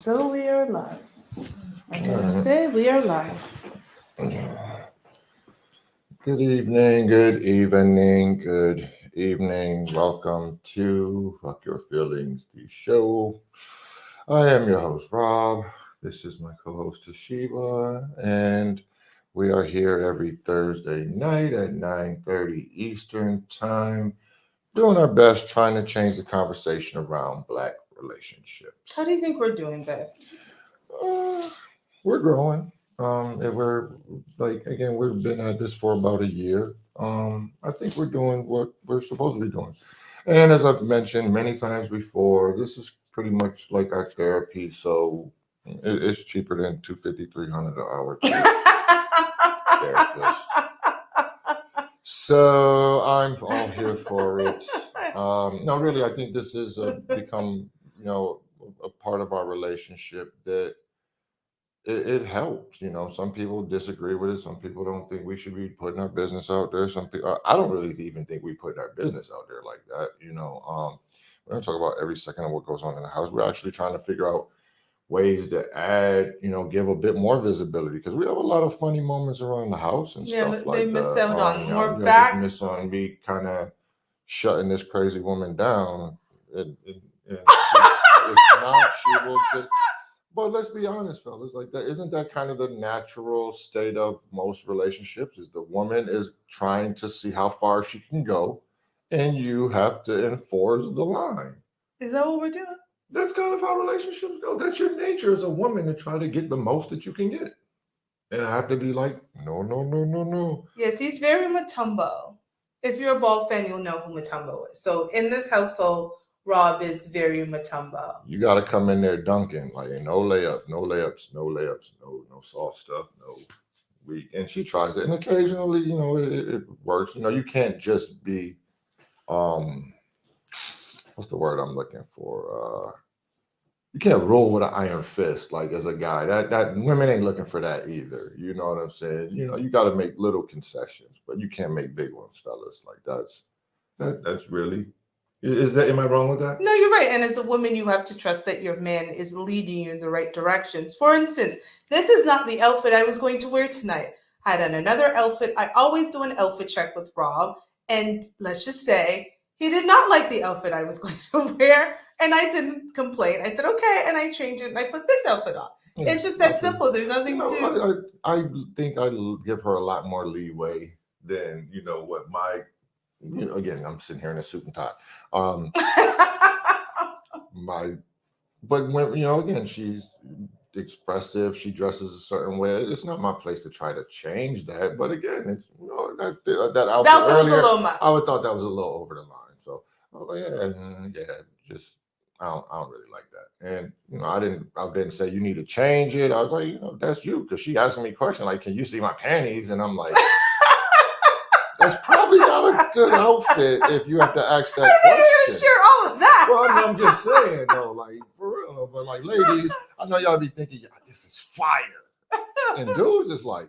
So we are live. I'm gonna Alright. say we are live. Good evening, good evening, good evening. Welcome to Fuck Your Feelings, the show. I am your host, Rob. This is my co host, Toshiba, and we are here every Thursday night at 9:30 Eastern Time, doing our best trying to change the conversation around Black relationships. How do you think we're doing, babe? Uh, we're growing. And we're like again, we've been at this for about a year. I think we're doing what we're supposed to be doing. And as I've mentioned many times before, this is pretty much like our therapy. So it's cheaper than 250, 300 an hour to get therapist. So I'm all here for it. No, really, I think this is become a part of our relationship that it helps. Some people disagree with it. Some people don't think we should be putting our business out there. Some people, I don't really even think we put our business out there like that. We're gonna talk about every second of what goes on in the house. We're actually trying to figure out ways to add, give a bit more visibility because we have a lot of funny moments around the house and Yeah, stuff they like miss that. out on more You just back. miss on me kind of shutting this crazy woman down, and if not, she will just. But let's be honest, fellas. Like that, isn't that kind of the natural state of most relationships? Is the woman is trying to see how far she can go, and you have to enforce the line. Is that what we're doing? That's kind of how relationships go. That's your nature as a woman to try to get the most that you can get, and I have to be like, no, no, no, no, no. Yes, he's very Matumbo. If you're a ball fan, you'll know who Matumbo is. So in this household, Rob is very Matumbo. You got to come in there dunking, like no layup, no layups, no layups, no soft stuff, no weak. And she tries it, and occasionally, it works. You can't just be um what's the word I'm looking for? You can't rule with an iron fist like as a guy. That women ain't looking for that either. You know what I'm saying? You got to make little concessions, but you can't make big ones, fellas. Like that's really is that am I wrong with that? No, you're right. And as a woman, you have to trust that your man is leading you in the right directions. For instance, this is not the outfit I was going to wear tonight. I had on another outfit. I always do an outfit check with Rob. And let's just say he did not like the outfit I was going to wear. And I didn't complain. I said, okay. And I changed it and I put this outfit on. Yeah, It's just that okay. simple. There's nothing to. I think I give her a lot more leeway than what my again, I'm sitting here in a suit and tie. Um, my but when again, she's expressive. She dresses a certain way. It's not my place to try to change that. But again, it's that outfit That was a earlier. little much. I would thought that was a little over the line. So I was like, yeah, just I don't really like that. And I didn't say you need to change it. I was like, that's you because she asking me question like, can you see my panties? And I'm like. That's probably not a good outfit if you have to ask that I think you're question. gonna share all of that. Well, I'm just saying though, like for real though, but like ladies, I know y'all be thinking, yeah, this is fire. And dudes is like,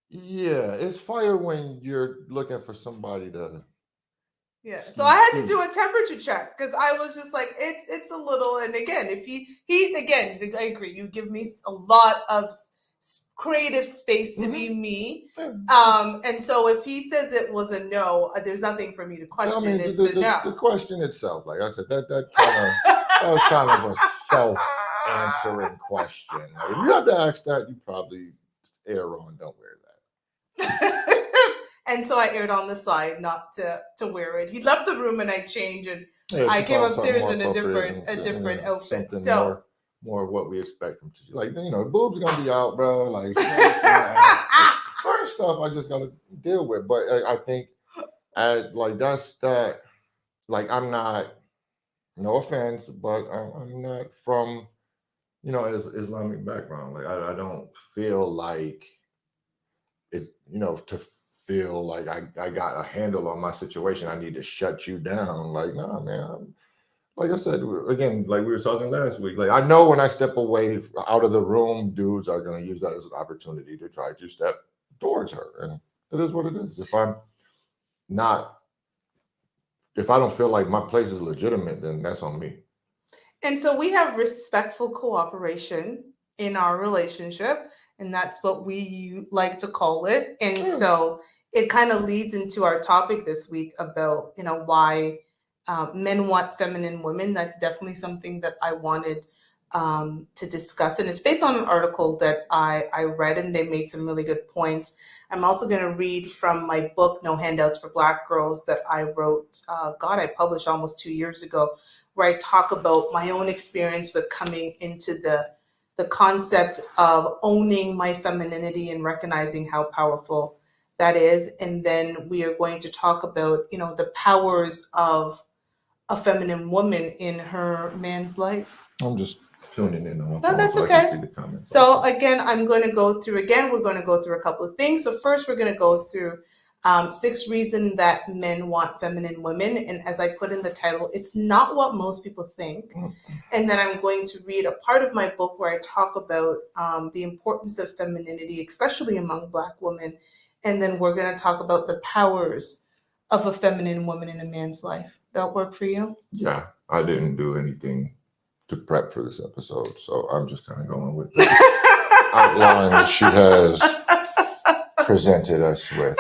yeah, it's fire when you're looking for somebody to Yeah, so I had to do a temperature check because I was just like, it's a little. And again, if he's again, I agree. You give me a lot of creative space to be me. And so if he says it was a no, there's nothing for me to question. I mean, It's a no. the question itself, like I said, that was kind of a self-answering question. Like, if you have to ask that, you probably err on don't wear that. And so I erred on the side not to wear it. He left the room and I changed and Yeah, I she came found something upstairs more in a appropriate different and, outfit. something So more of what we expect from like the boobs gonna be out, bro. Like certain stuff I just gotta deal with. But I think like that's that. Like I'm not. No offense, but I'm not from Islamic background. Like I don't feel like it. To feel like I got a handle on my situation. I need to shut you down. Like nah, man. Like I said again, like we were talking last week. Like I know when I step away out of the room, dudes are going to use that as an opportunity to try to step towards her, and it is what it is. Not, if I don't feel like my place is legitimate, then that's on me. And so we have respectful cooperation in our relationship, and that's what we like to call it. And so it kind of leads into our topic this week about, why men want feminine women. That's definitely something that I wanted to discuss. And it's based on an article that I read, and they made some really good points. I'm also going to read from my book, No Handouts for Black Girls, that I wrote, I published almost 2 years ago, where I talk about my own experience with coming into the concept of owning my femininity and recognizing how powerful that is. And then we are going to talk about, the powers of a feminine woman in her man's life. I'm just tuning in on my No, phone that's so I okay. can see the comments. So also. again, we're going to go through a couple of things. So first, we're going to go through 6 reasons that men want feminine women. And as I put in the title, it's not what most people think. And then I'm going to read a part of my book where I talk about the importance of femininity, especially among Black women. And then we're going to talk about the powers of a feminine woman in a man's life. That work for you? Yeah, I didn't do anything to prep for this episode, so I'm just kind of going with the outline that she has presented us with.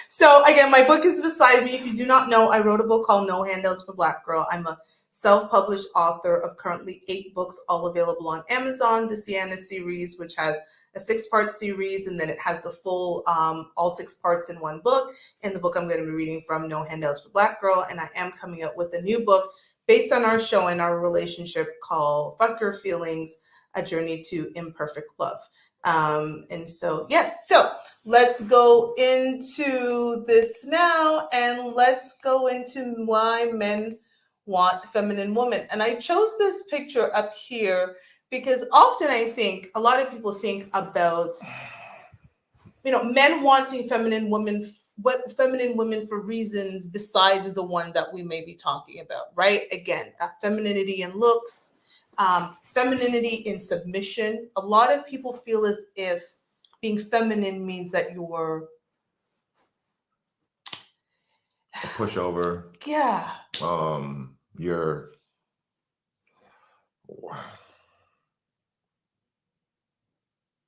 So again, my book is beside me. If you do not know, I wrote a book called No Handouts for Black Girl. I'm a self-published author of currently 8 books, all available on Amazon. The Sienna series, which has a 6-part series, and then it has the full all 6 parts in one book. And the book I'm going to be reading from, No Handouts for Black Girl. And I am coming up with a new book based on our show and our relationship called Fuck Your Feelings, A Journey to Imperfect Love. And so, yes, so let's go into this now, and let's go into why men want feminine women. And I chose this picture up here because often I think a lot of people think about, men wanting feminine women for reasons besides the one that we may be talking about, right? Again, femininity in looks, femininity in submission. A lot of people feel as if being feminine means that you're a pushover. Yeah. You're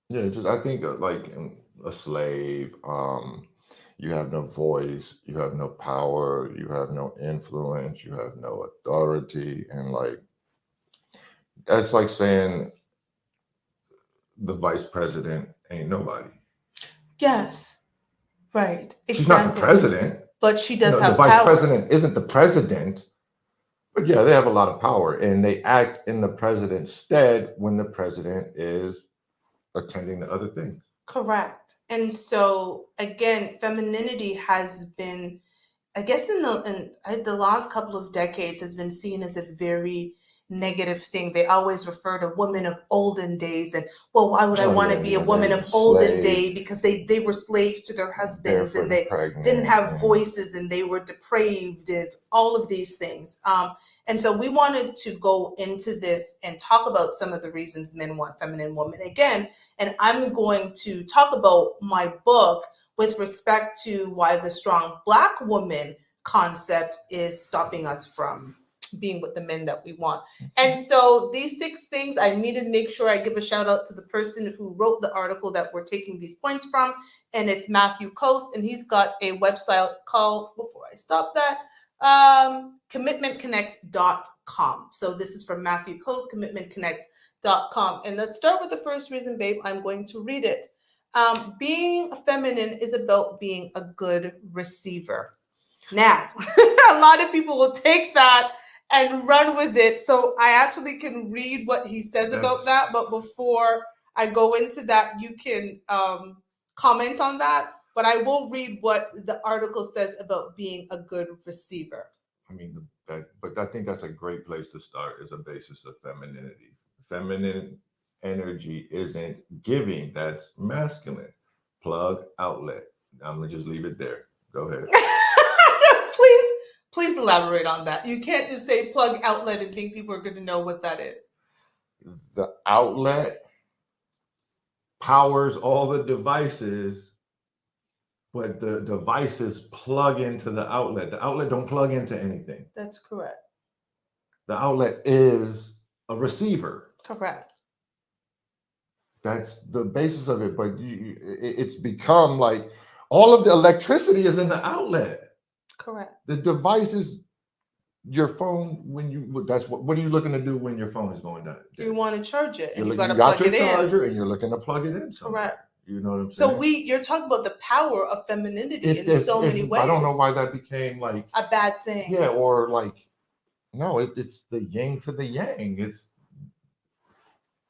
just I think like a slave. You have no voice, you have no power, you have no influence, you have no authority, and like that's like saying the vice president ain't nobody. Yes. Right. Exactly. She's not the president. But she does have the vice power. president isn't the president. But yeah, they have a lot of power, and they act in the president's stead when the president is attending to other things. Correct. And so again, femininity has been, I guess, in the last couple of decades, has been seen as a very negative thing. They always refer to women of olden days, and well, why would I want to be a woman of olden day? Because they were slaves to their husbands, and they didn't have voices, and they were depraved, and all of these things. And so we wanted to go into this and talk about some of the reasons men want feminine women again. And I'm going to talk about my book with respect to why the strong Black woman concept is stopping us from being with the men that we want. And so these 6 things, I need to make sure I give a shout out to the person who wrote the article that we're taking these points from, and it's Matthew Coast, and he's got a website called, before I stop that, commitmentconnect.com. So this is from Matthew Coast, commitmentconnect.com. And let's start with the first reason, babe. I'm going to read it. Being feminine is about being a good receiver. Now, a lot of people will take that and run with it. So I actually can read what he says about that. But before I go into that, you can comment on that. But I will read what the article says about being a good receiver. I mean, but I think that's a great place to start as a basis of femininity. Feminine energy isn't giving, that's masculine. Plug, outlet. I'm gonna just leave it there. Go ahead. Please elaborate on that. You can't just say plug, outlet and think people are going to know what that is. The outlet powers all the devices, but the devices plug into the outlet. The outlet don't plug into anything. That's correct. The outlet is a receiver. Correct. That's the basis of it. But it's become like all of the electricity is in the outlet. Correct. The device is your phone. When you that's what are you looking to do when your phone is going down? You want to charge it, and you You got to got plug your it charger, in. and you're looking to plug it in. Somewhere. Correct. You know what I'm saying? So you're talking about the power of femininity in so many ways. I don't know why that became like a bad thing. Yeah, or like no, it's the yin to the yang. It's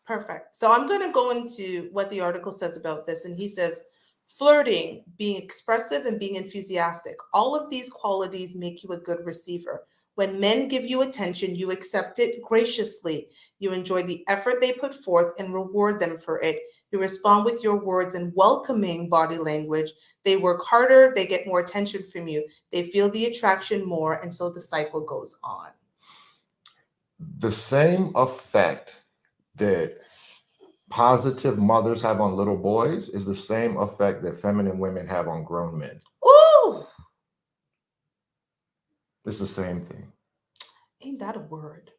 perfect. So I'm going to go into what the article says about this, and he says, flirting, being expressive, and being enthusiastic. All of these qualities make you a good receiver. When men give you attention, you accept it graciously. You enjoy the effort they put forth and reward them for it. You respond with your words and welcoming body language. They work harder, they get more attention from you. They feel the attraction more, and so the cycle goes on. The same effect that positive mothers have on little boys is the same effect that feminine women have on grown men. Ooh! It's the same thing. Ain't that a word?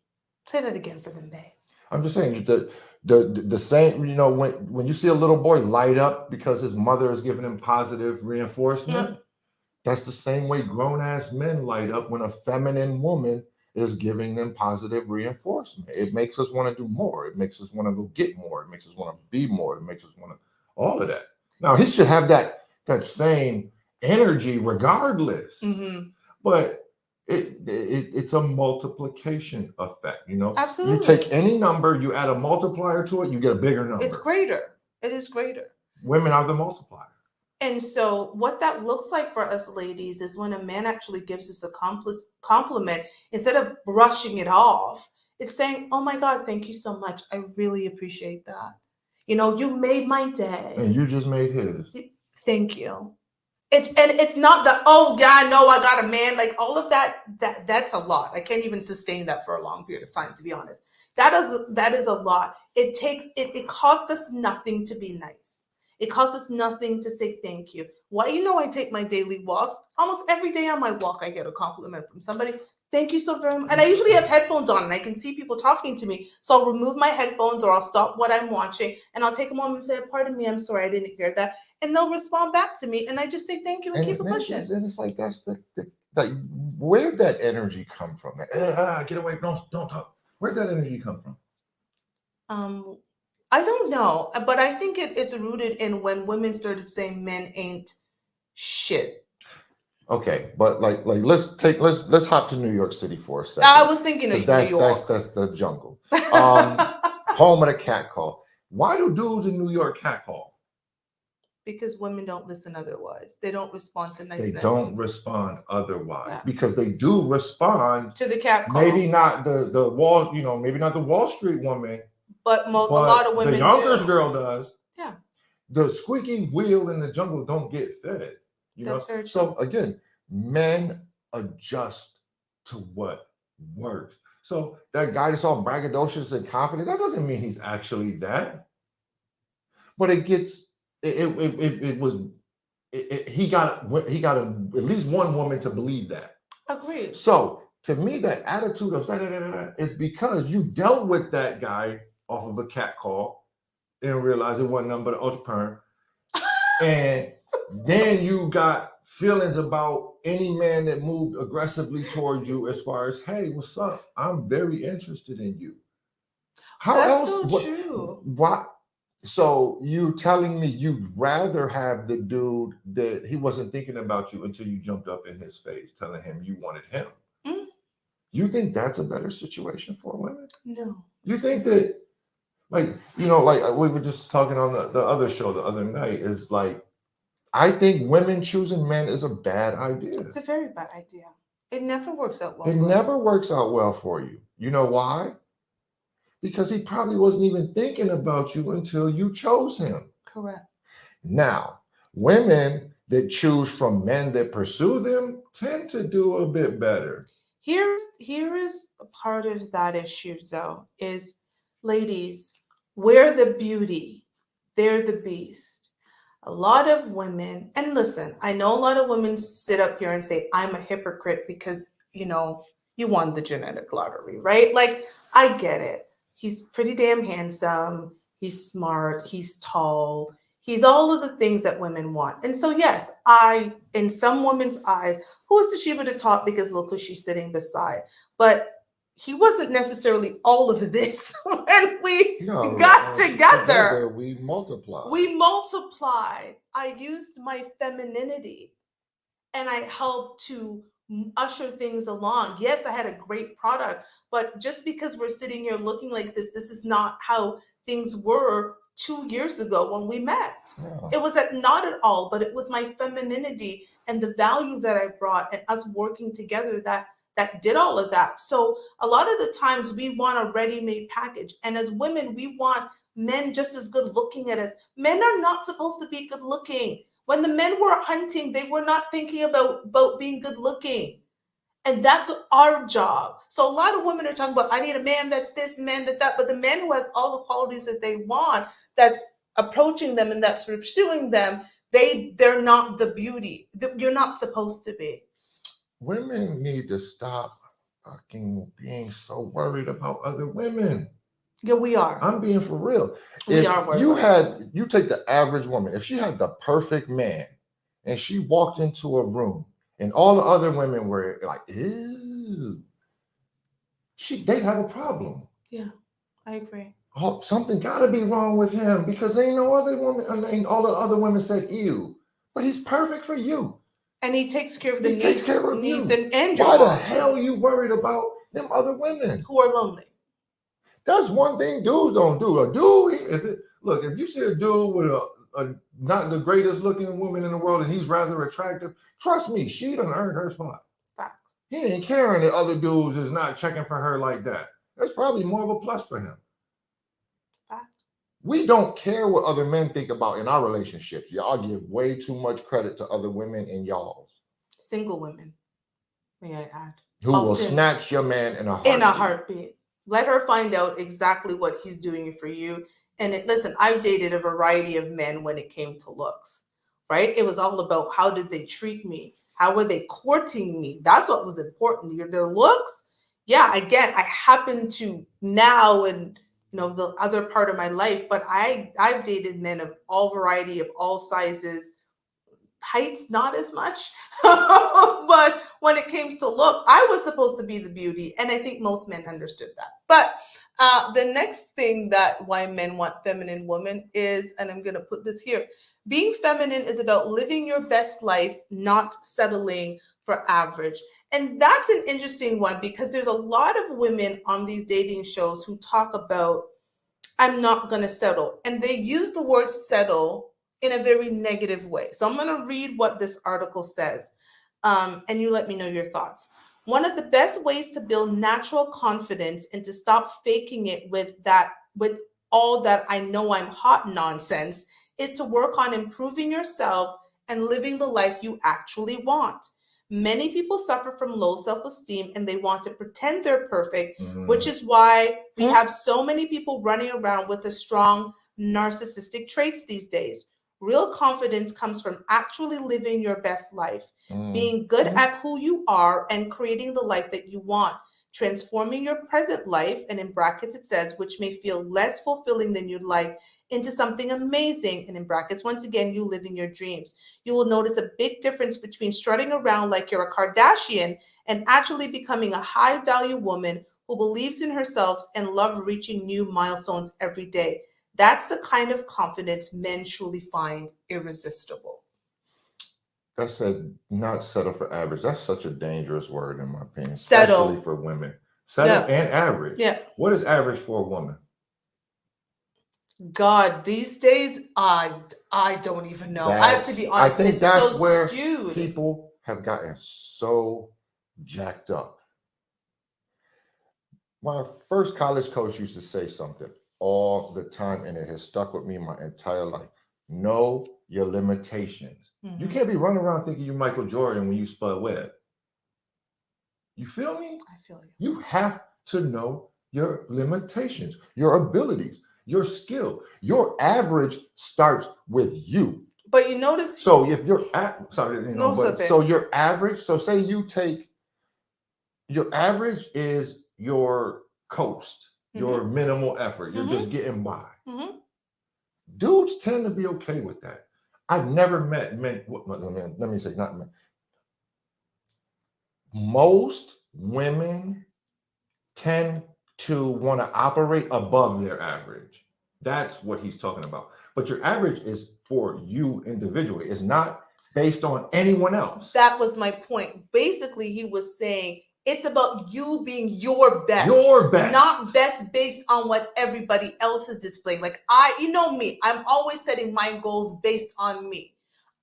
Say that again for them, babe. I'm just saying the same, you know, when you see a little boy light up because his mother is giving him positive reinforcement, that's the same way grown ass men light up when a feminine woman is giving them positive reinforcement. It makes us want to do more. It makes us want to go get more. It makes us want to be more. It makes us want to all of that. Now he should have that same energy regardless. Mm-hmm. But it's a multiplication effect, you know. Absolutely. You take any number, you add a multiplier to it, you get a bigger number. It's greater. It is greater. Women are the multiplier. And so what that looks like for us ladies is when a man actually gives us a compliment, instead of brushing it off, it's saying, oh my God, thank you so much. I really appreciate that. You know, you made my day. And you just made his. Thank you. It's not the, oh yeah, I know I got a man, like all of that's a lot. I can't even sustain that for a long period of time, to be honest. That is a lot. It costs us nothing to be nice. It costs us nothing to say thank you. Why, you know, I take my daily walks. Almost every day on my walk, I get a compliment from somebody. Thank you so very much. And I usually have headphones on and I can see people talking to me. So I'll remove my headphones or I'll stop what I'm watching and I'll take a moment and say, pardon me, I'm sorry, I didn't hear that. And they'll respond back to me. And I just say thank you and keep it pushing. And it's like, that's like, where'd that energy come from? Like, get away, don't talk. Where'd that energy come from? I don't know, but I think it's rooted in when women started saying men ain't shit. Okay, but like let's hop to New York City for a second. I was thinking of New York. That's the jungle. Home of the catcall. Why do dudes in New York catcall? Because women don't listen otherwise. They don't respond to niceness. They don't respond otherwise because they do respond to the catcall. Maybe not the Wall, you know, maybe not the Wall Street woman, but a lot of women. The Yonkers girl does. Yeah. The squeaky wheel in the jungle don't get fed. That's very true. So again, men adjust to what works. So that guy that's all braggadocious and confident, that doesn't mean he's actually that. But it gets he got at least one woman to believe that. Agreed. So to me, that attitude of is because you dealt with that guy off of a cat call and realized it wasn't nothing but an ultra perm. And then you got feelings about any man that moved aggressively towards you as far as, hey, what's up? I'm very interested in you. That's so true. Why? So you telling me you'd rather have the dude that he wasn't thinking about you until you jumped up in his face telling him you wanted him. Mm-hmm. You think that's a better situation for women? No. You think that, like, you know, like we were just talking on the other show the other night, is like, I think women choosing men is a bad idea. It's a very bad idea. It never works out well. It never works out well for you. You know why? Because he probably wasn't even thinking about you until you chose him. Correct. Now, women that choose from men that pursue them tend to do a bit better. Here is a part of that issue, though, is ladies, we're the beauty, they're the beast. A lot of women, and listen, I know a lot of women sit up here and say, I'm a hypocrite because, you know, you won the genetic lottery, right? Like, I get it. He's pretty damn handsome. He's smart. He's tall. He's all of the things that women want. And so, yes, in some women's eyes, who is Toshiba to talk because look who she's sitting beside. But he wasn't necessarily all of this when we got together. We multiplied. We multiplied. I used my femininity and I helped to usher things along. Yes, I had a great product, but just because we're sitting here looking like this is not how things were 2 years ago when we met. Yeah. It was not at all, but it was my femininity and the value that I brought and us working together that did all of that. So a lot of the times we want a ready-made package. And as women, we want men just as good looking at us. Men are not supposed to be good looking. When the men were hunting, they were not thinking about being good looking. And that's our job. So a lot of women are talking about, I need a man that's this, man that, but the man who has all the qualities that they want, that's approaching them and that's pursuing them, they're not the beauty. You're not supposed to be. Women need to stop fucking being so worried about other women. Yeah, we are. I'm being for real. We are worried. You take the average woman, if she had the perfect man and she walked into a room and all the other women were like, ew, they'd have a problem. Yeah, I agree. Oh, something gotta be wrong with him because ain't no other woman, ain't all the other women said ew, but he's perfect for you. And he takes care of the needs and your why the hell you worried about them other women who are lonely? That's one thing dudes don't do. A dude, if you see a dude with a not the greatest looking woman in the world and he's rather attractive, trust me, she done earned her spot. Facts. He ain't caring that other dudes is not checking for her like that. That's probably more of a plus for him. Facts. We don't care what other men think about in our relationships. Y'all give way too much credit to other women in y'all's. Single women, may I add. Who will snatch your man in a heartbeat. In a heartbeat. Let her find out exactly what he's doing for you. And listen, I've dated a variety of men when it came to looks, right? It was all about how did they treat me? How were they courting me? That's what was important. Their looks, yeah, again, I happen to now and the other part of my life, but I've dated men of all variety, of all sizes, heights not as much, but when it came to look, I was supposed to be the beauty, and I think most men understood that. But the next thing that why men want feminine women is, and I'm going to put this here, being feminine is about living your best life, not settling for average. And that's an interesting one because there's a lot of women on these dating shows who talk about, I'm not going to settle. And they use the word settle in a very negative way. So I'm going to read what this article says, and you let me know your thoughts. One of the best ways to build natural confidence and to stop faking it with all that I know I'm hot nonsense is to work on improving yourself and living the life you actually want. Many people suffer from low self-esteem and they want to pretend they're perfect, which is why we have so many people running around with a strong narcissistic traits these days. Real confidence comes from actually living your best life, being good at who you are and creating the life that you want, transforming your present life, and in brackets it says, which may feel less fulfilling than you'd like, into something amazing, and in brackets, once again, you living your dreams. You will notice a big difference between strutting around like you're a Kardashian and actually becoming a high-value woman who believes in herself and loves reaching new milestones every day. That's the kind of confidence men truly find irresistible. That said, not settle for average. That's such a dangerous word, in my opinion. Settle. Especially for women. Settle and average. Yeah. What is average for a woman? God, these days, I don't even know. I have to be honest. I think that's so where skewed. People have gotten so jacked up. My first college coach used to say something all the time, and it has stuck with me my entire life. Know your limitations. You can't be running around thinking you're Michael Jordan when you Spud Webb. You feel me? I feel you. You have to know your limitations, your abilities, your skill. Your average starts with you. But you notice. So if you're so your average. So say you take Your average is your coast, your Mhm. minimal effort. You're just Mhm. getting by. Mhm. Dudes tend to be okay with that. I've never met men. Let me say not men. Most women tend to want to operate above their average. That's what he's talking about. But your average is for you individually. It's not based on anyone else. That was my point. Basically, he was saying it's about you being your best. Your best. Not best based on what everybody else is displaying. Like you know me, I'm always setting my goals based on me.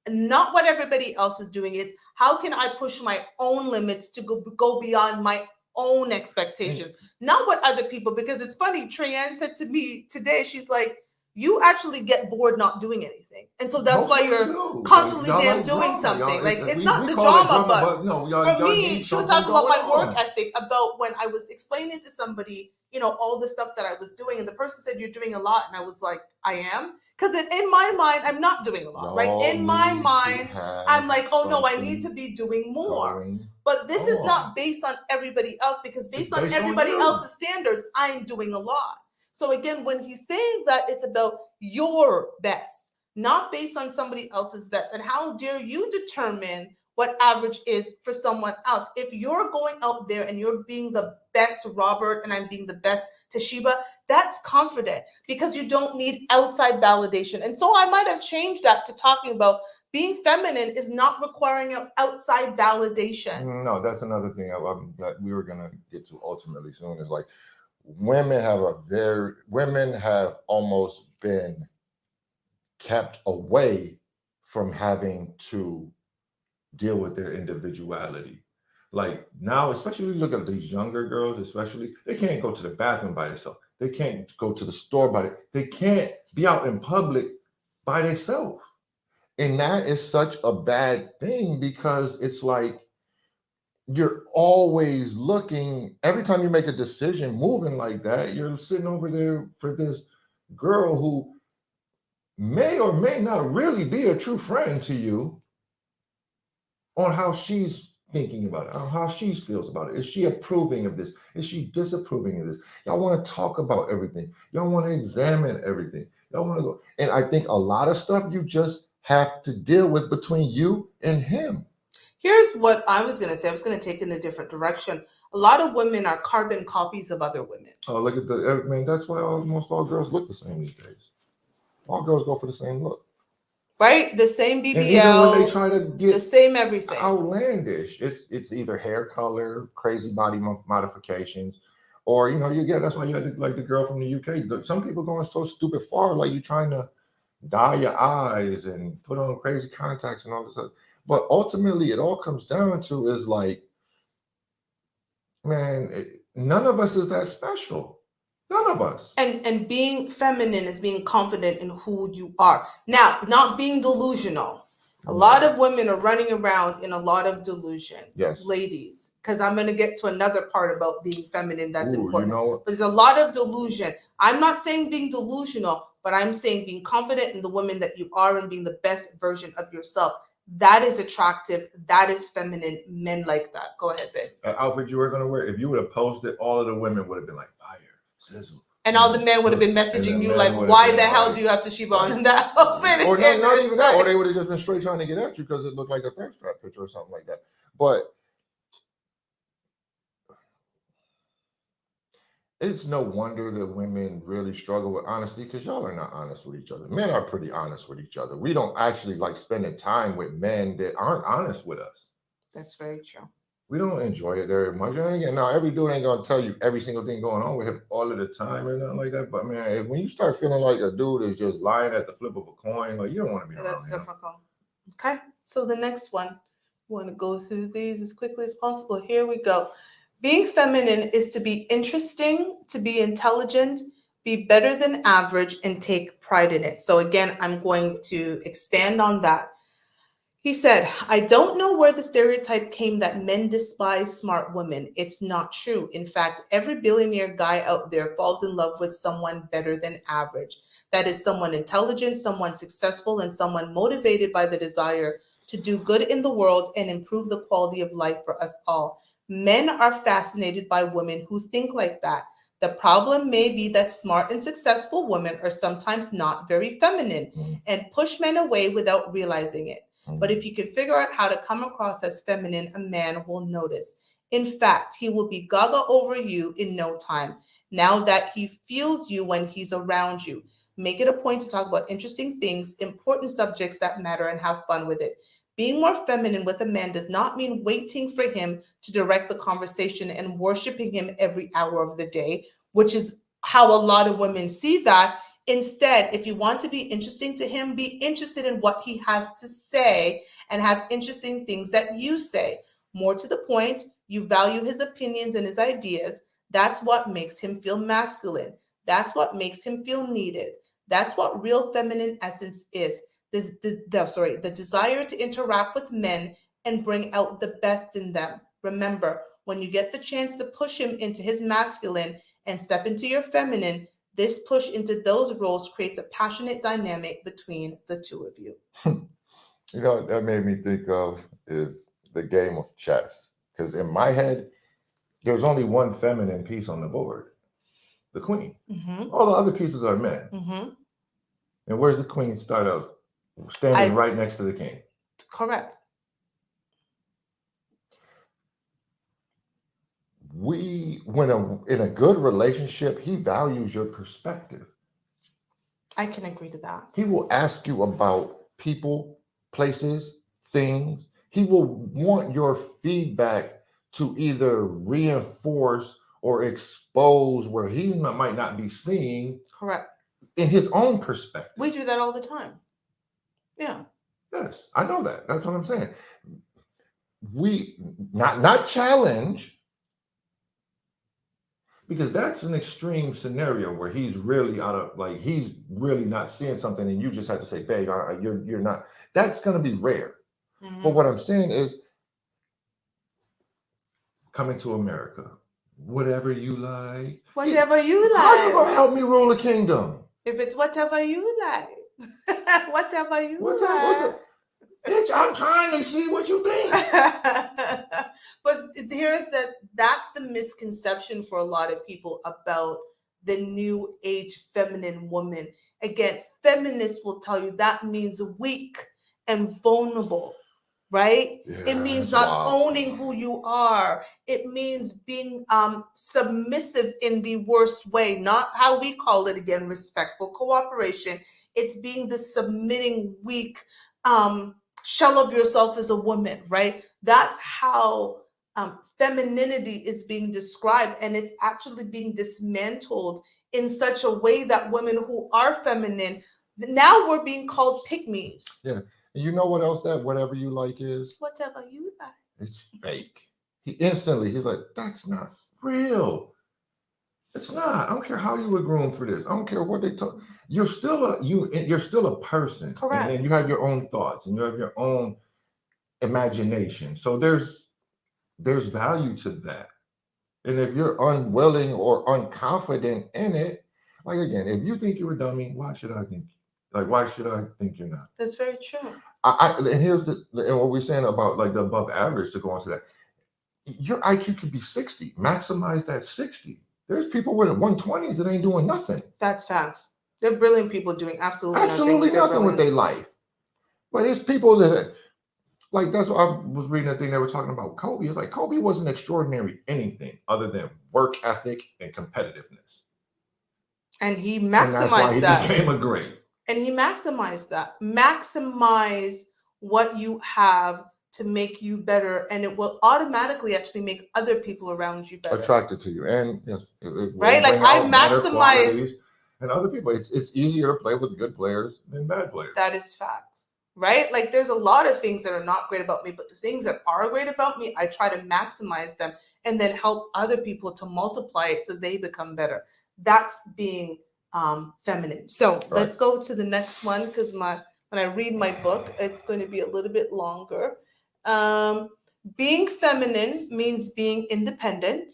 Not what everybody else is doing. It's how can I push my own limits to go beyond my own expectations, not what other people. Because it's funny, Treyanne said to me today, she's like, you actually get bored not doing anything, and so that's Most why women you're do. constantly Y'all damn like doing drama. something. Y'all, like it's we not the call it drama, but but no, for y'all me, need she was something talking about my going work on. ethic, about when I was explaining to somebody, all the stuff that I was doing, and the person said, you're doing a lot, and I was like, I am. Because in my mind, I'm not doing a lot, right? Y'all In my need to mind, have I'm like, oh no, I need something to be doing more. going But this is on. not based on everybody else, because based It's on based on everybody you. else's standards, I'm doing a lot. So again, when he's saying that, it's about your best, not based on somebody else's best. And how dare you determine what average is for someone else? If you're going out there and you're being the best Robert and I'm being the best Toshiba, that's confident, because you don't need outside validation. And so I might have changed that to talking about being feminine is not requiring outside validation. No, that's another thing that we were gonna get to ultimately soon. Is like women have almost been kept away from having to deal with their individuality. Like now, especially when you look at these younger girls, especially, they can't go to the bathroom by themselves. They can't go to the store they can't be out in public by themselves. And that is such a bad thing, because it's like you're always looking, every time you make a decision moving like that, you're sitting over there for this girl who may or may not really be a true friend to you, on how she's thinking about it, on how she feels about it. Is she approving of this? Is she disapproving of this? Y'all want to talk about everything. Y'all want to examine everything. Y'all want to go. And I think a lot of stuff you just have to deal with between you and him. Here's what I was going to say. I was going to take it in a different direction. A lot of women are carbon copies of other women. Oh, look at man. That's why almost all girls look the same these days. All girls go for the same look. Right? The same BBL. And even when they try to get the same everything outlandish, it's either hair color, crazy body modifications, or that's why you had like the girl from the UK. Some people going so stupid far, like you trying to dye your eyes and put on crazy contacts and all this stuff. But ultimately, it all comes down to is like, man, none of us is that special. None of us. And being feminine is being confident in who you are. Now, not being delusional. A lot of women are running around in a lot of delusion. Yes. Ladies, because I'm going to get to another part about being feminine that's important. But there's a lot of delusion. I'm not saying being delusional, but I'm saying being confident in the woman that you are and being the best version of yourself. That is attractive. That is feminine. Men like that. Go ahead, babe. Outfit you were going to wear, if you would have posted, all of the women would have been like, fire, sizzle. And all the men would have been messaging you like, why the hell do you have Toshiba on in that outfit? Or not even that. Or they would have just been straight trying to get at you because it looked like a thirst trap picture or something like that. But it's no wonder that women really struggle with honesty, because y'all are not honest with each other. Men are pretty honest with each other. We don't actually like spending time with men that aren't honest with us. That's very true. We don't enjoy it very much. And again, now every dude ain't gonna tell you every single thing going on with him all of the time or nothing like that. But man, when you start feeling like a dude is just lying at the flip of a coin, like you don't want to be around him. That's difficult. Okay, so the next one, we want to go through these as quickly as possible. Here we go. Being feminine is to be interesting, to be intelligent, be better than average, and take pride in it. So again, I'm going to expand on that. He said, I don't know where the stereotype came that men despise smart women. It's not true. In fact, every billionaire guy out there falls in love with someone better than average. That is someone intelligent, someone successful, and someone motivated by the desire to do good in the world and improve the quality of life for us all. Men are fascinated by women who think like that. The problem may be that smart and successful women are sometimes not very feminine and push men away without realizing it. But if you can figure out how to come across as feminine, a man will notice. In fact, he will be gaga over you in no time, now that he feels you when he's around you. Make it a point to talk about interesting things, important subjects that matter, and have fun with it. Being more feminine with a man does not mean waiting for him to direct the conversation and worshiping him every hour of the day, which is how a lot of women see that. Instead, if you want to be interesting to him, be interested in what he has to say and have interesting things that you say. More to the point, you value his opinions and his ideas. That's what makes him feel masculine. That's what makes him feel needed. That's what real feminine essence is. The desire to interact with men and bring out the best in them. Remember, when you get the chance to push him into his masculine and step into your feminine, this push into those roles creates a passionate dynamic between the two of you. You know what that made me think of is the game of chess. Because in my head, there's only one feminine piece on the board, the queen. Mm-hmm. All the other pieces are men. Mm-hmm. And where's the queen start out? Standing right next to the king. Correct. In a good relationship, he values your perspective. I can agree to that. He will ask you about people, places, things. He will want your feedback to either reinforce or expose where he might not be seeing. Correct. In his own perspective. We do that all the time. Yeah. Yes, I know that. That's what I'm saying. We not challenge, because that's an extreme scenario where he's really he's really not seeing something and you just have to say, babe, you're not. That's going to be rare. Mm-hmm. But what I'm saying is, coming to America, whatever you like. Whatever you like. How you going to help me rule a kingdom? If it's whatever you like. Whatever you like. Bitch, I'm trying to see what you think. But that's the misconception for a lot of people about the new age feminine woman. Again, feminists will tell you that means weak and vulnerable, right? Yeah, it means not owning who you are. It means being submissive in the worst way, not how we call it again, respectful cooperation. It's being the submitting, weak shell of yourself as a woman, right? That's how femininity is being described, and it's actually being dismantled in such a way that women who are feminine, now we're being called pygmies. Yeah. And you know what else that whatever you like is? Whatever you like. It's fake. He's like, that's not real. It's not. I don't care how you were groomed for this. I don't care what they talk. You're still a person. Correct. And you have your own thoughts and you have your own imagination. So there's value to that. And if you're unwilling or unconfident in it, like again, if you think you're a dummy, why should I think you're not? That's very true. And here's and what we're saying about like the above average, to go on to that. Your IQ could be 60. Maximize that 60. There's people with 120s that ain't doing nothing. That's facts. They're brilliant people doing absolutely nothing with their life. But it's people that, like, that's what I was reading a thing they were talking about Kobe. It's like Kobe wasn't extraordinary anything other than work ethic and competitiveness. And he maximized that. He became a great. And he maximized that. Maximize what you have to make you better, and it will automatically actually make other people around you better. Attracted to you. And yes, right? Like I maximize. And other people, it's easier to play with good players than bad players. That is fact, right? Like there's a lot of things that are not great about me, but the things that are great about me, I try to maximize them and then help other people to multiply it so they become better. That's being feminine. So let's go to the next one, because when I read my book, it's going to be a little bit longer. Being feminine means being independent.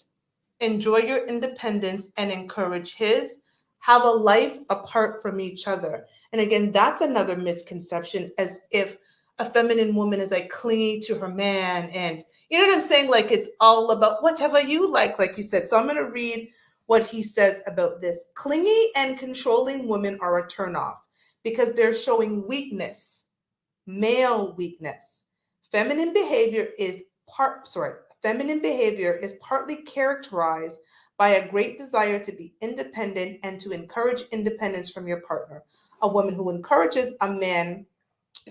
Enjoy your independence and encourage his. Have a life apart from each other. And again, that's another misconception, as if a feminine woman is like clingy to her man and, You know what I'm saying? Like it's all about whatever you like you said. So I'm going to read what he says about this. Clingy and controlling women are a turnoff because they're showing weakness, male weakness. Feminine behavior is partly characterized by a great desire to be independent and to encourage independence from your partner. A woman who encourages a man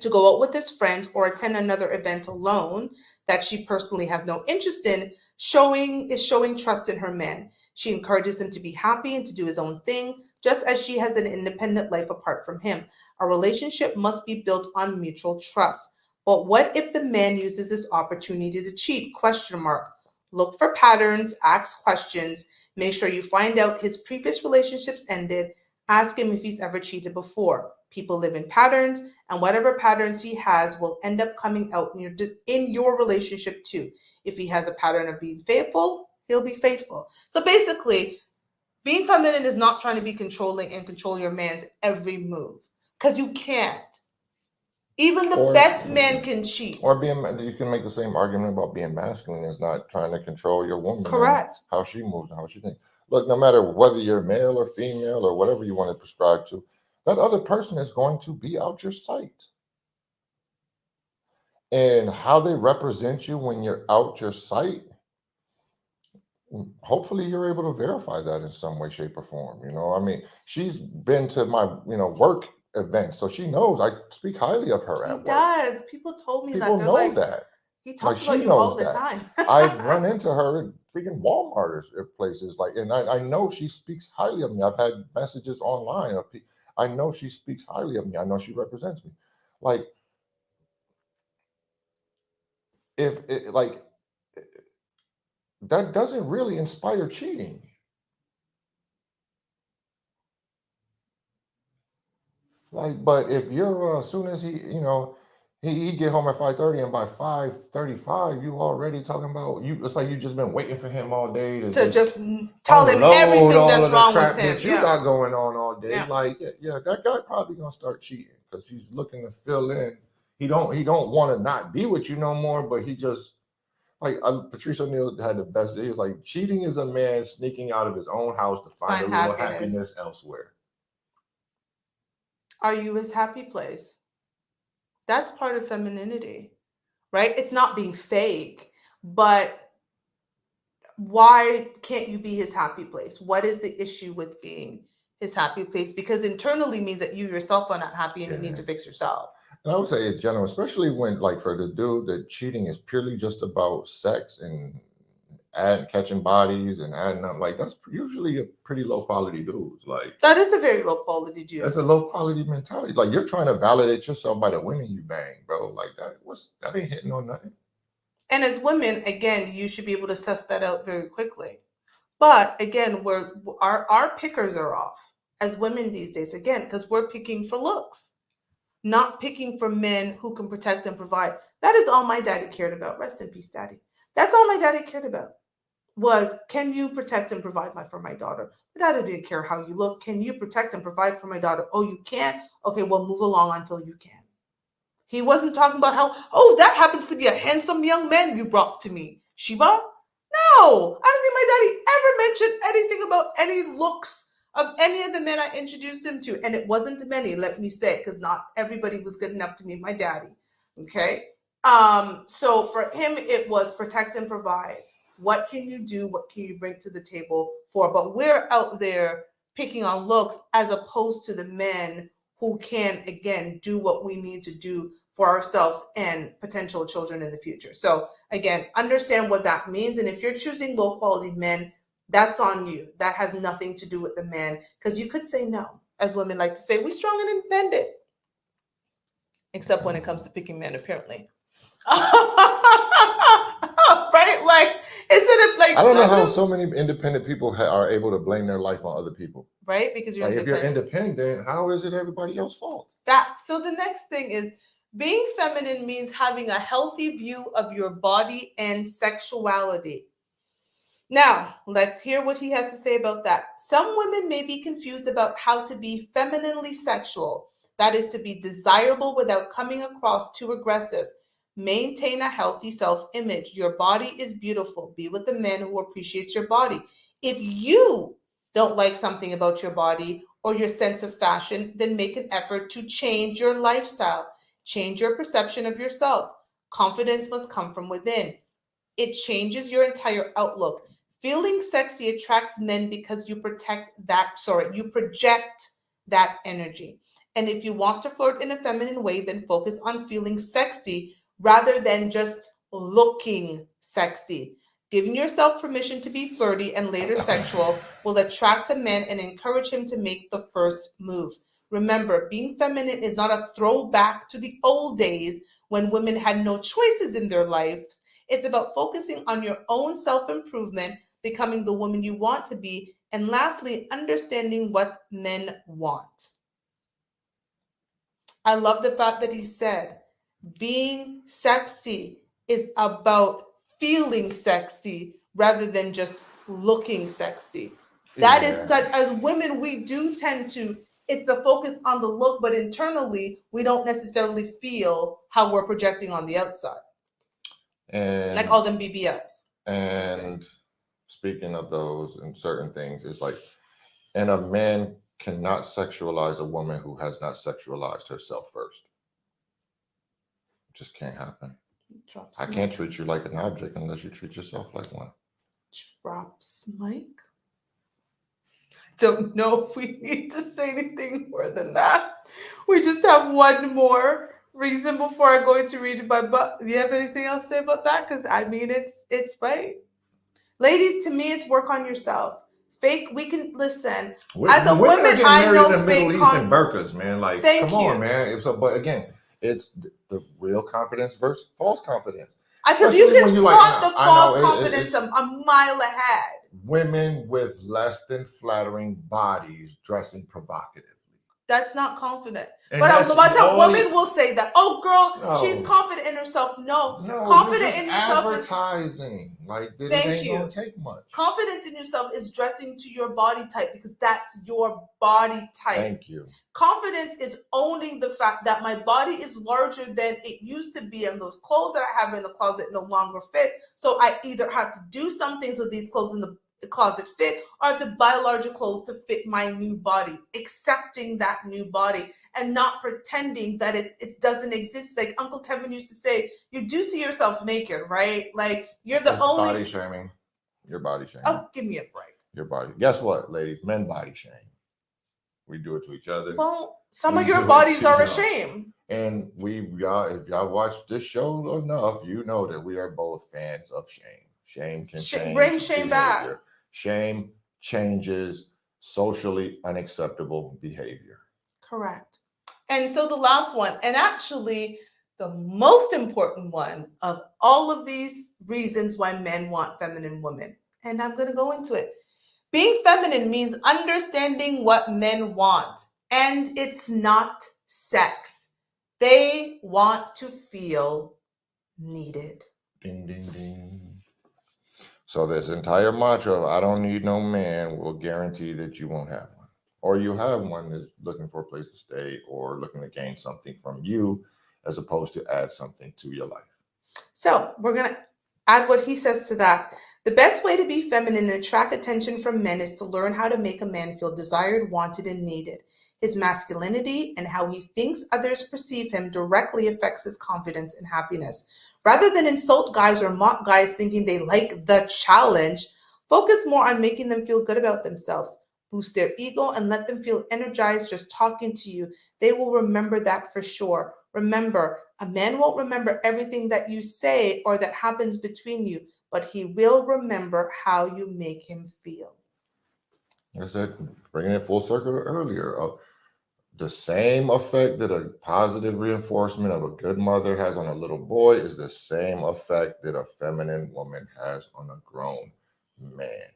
to go out with his friends or attend another event alone that she personally has no interest in showing trust in her man. She encourages him to be happy and to do his own thing, just as she has an independent life apart from him. A relationship must be built on mutual trust. But what if the man uses this opportunity to cheat? Question mark. Look for patterns, ask questions, make sure you find out his previous relationships ended, ask him if he's ever cheated before. People live in patterns, and whatever patterns he has will end up coming out in your relationship too. If he has a pattern of being faithful, he'll be faithful. So basically, being feminine is not trying to be controlling and control your man's every move, because you can't. Even the best man can cheat. Or you can make the same argument about being masculine is not trying to control your woman. Correct. How she moves and how she thinks. Look, no matter whether you're male or female or whatever you want to prescribe to, that other person is going to be out your sight. And how they represent you when you're out your sight, hopefully you're able to verify that in some way, shape, or form. I mean, she's been to my, work events, so she knows I speak highly of her at work. He does. People told me People that. know that. He talks about you all the time. I've run into her in freaking Walmart or places and I know she speaks highly of me. I've had messages online of people. I know she speaks highly of me. I know she represents me. Like, that doesn't really inspire cheating. But if you're as soon as he get home at 5:30 and by 5:35 you already talking about you. It's like you just been waiting for him all day to just tell him everything that's wrong with him. That you got going on all day. Yeah. That guy probably gonna start cheating because he's looking to fill in. He don't want to not be with you no more, but he just Patrice O'Neal had the best. He was like, cheating is a man sneaking out of his own house to find a little happiness elsewhere. Are you his happy place? That's part of femininity, right? It's not being fake, but why can't you be his happy place? What is the issue with being his happy place? Because internally means that you yourself are not happy and you need to fix yourself. And I would say in general, especially when for the dude, that cheating is purely just about sex and catching bodies and adding up. That's usually a pretty low quality dude. That is a very low quality dude. That's a low quality mentality. You're trying to validate yourself by the women you bang, bro. That ain't hitting on nothing. And as women, again, you should be able to suss that out very quickly. But again, our pickers are off as women these days, again, because we're picking for looks, not picking for men who can protect and provide. That is all my daddy cared about. Rest in peace, daddy. That's all my daddy cared about was, can you protect and provide for my daughter? My daddy didn't care how you look. Can you protect and provide for my daughter? Oh, you can't? Okay, well, move along until you can. He wasn't talking about how, that happens to be a handsome young man you brought to me. Sheba? No, I don't think my daddy ever mentioned anything about any looks of any of the men I introduced him to. And it wasn't many, let me say, because not everybody was good enough to meet my daddy. Okay. So for him, it was protect and provide. What can you do? What can you bring to the table for? But we're out there picking on looks as opposed to the men who can, again, do what we need to do for ourselves and potential children in the future. So again, understand what that means. And if you're choosing low quality men, that's on you. That has nothing to do with the man, because you could say no. As women like to say, we're strong and independent. Except when it comes to picking men, apparently. Right? Isn't it I don't know how so many independent people are able to blame their life on other people. Right? Because if you're independent, how is it everybody else's fault? So the next thing is, being feminine means having a healthy view of your body and sexuality. Now, let's hear what he has to say about that. Some women may be confused about how to be femininely sexual. That is to be desirable without coming across too aggressive. Maintain a healthy self-image. Your body is beautiful. Be with the man who appreciates your body. If you don't like something about your body or your sense of fashion, then make an effort to change your lifestyle. Change your perception of yourself. Confidence must come from within. It changes your entire outlook. Feeling sexy attracts men because you project that energy. And if you want to flirt in a feminine way, then focus on feeling sexy rather than just looking sexy. Giving yourself permission to be flirty and later sexual will attract a man and encourage him to make the first move. Remember, being feminine is not a throwback to the old days when women had no choices in their lives. It's about focusing on your own self-improvement, becoming the woman you want to be, and lastly, understanding what men want. I love the fact that he said, being sexy is about feeling sexy rather than just looking sexy. That is such, as women, we do tend to, it's the focus on the look, but internally, we don't necessarily feel how we're projecting on the outside. And I call them BBLs. And speaking of those and certain things, it's like, and a man cannot sexualize a woman who has not sexualized herself first. It just can't happen. I can't treat you like an object unless you treat yourself like one. Drops mic. Don't know if we need to say anything more than that. We just have one more reason before I go into read my book. Do you have anything else to say about that? Because I mean, it's right. Ladies, to me, it's work on yourself. Fake, we can listen. As a woman, I know fake confidence. Burkas, man. Like, come on, man. So, but again, it's the real confidence versus false confidence. Because you can spot the false confidence a mile ahead. Women with less than flattering bodies dressing provocatively. That's not confident. And but a woman will say that, oh, girl, she's confident in herself. No, confident in yourself advertising. Like, this ain't gonna take much. Confidence in yourself is dressing to your body type because that's your body type. Thank you. Confidence is owning the fact that my body is larger than it used to be, and those clothes that I have in the closet no longer fit. So I either have to do something so these clothes in the closet fit, or I have to buy larger clothes to fit my new body. Accepting that new body and not pretending that it doesn't exist. Like Uncle Kevin used to say, you do see yourself naked, right? Like you're the only body shaming. Your body shaming. Oh, give me a break. Your body. Guess what, ladies? Men body shame. We do it to each other. Well, some of your bodies are a shame. And if y'all watch this show enough, you know that we are both fans of shame. Shame can change. Bring shame back. Shame changes socially unacceptable behavior. Correct. And so the last one, and actually the most important one of all of these reasons why men want feminine women, and I'm going to go into it. Being feminine means understanding what men want, and it's not sex. They want to feel needed. Ding, ding, ding. So this entire mantra of I don't need no man will guarantee that you won't have one. Or you have one that's looking for a place to stay or looking to gain something from you as opposed to add something to your life. So we're going to add what he says to that. The best way to be feminine and attract attention from men is to learn how to make a man feel desired, wanted, and needed. His masculinity and how he thinks others perceive him directly affects his confidence and happiness. Rather than insult guys or mock guys thinking they like the challenge, focus more on making them feel good about themselves. Boost their ego and let them feel energized just talking to you. They will remember that for sure. Remember, a man won't remember everything that you say or that happens between you, but he will remember how you make him feel. I said, bringing it full circle earlier. The same effect that a positive reinforcement of a good mother has on a little boy is the same effect that a feminine woman has on a grown man.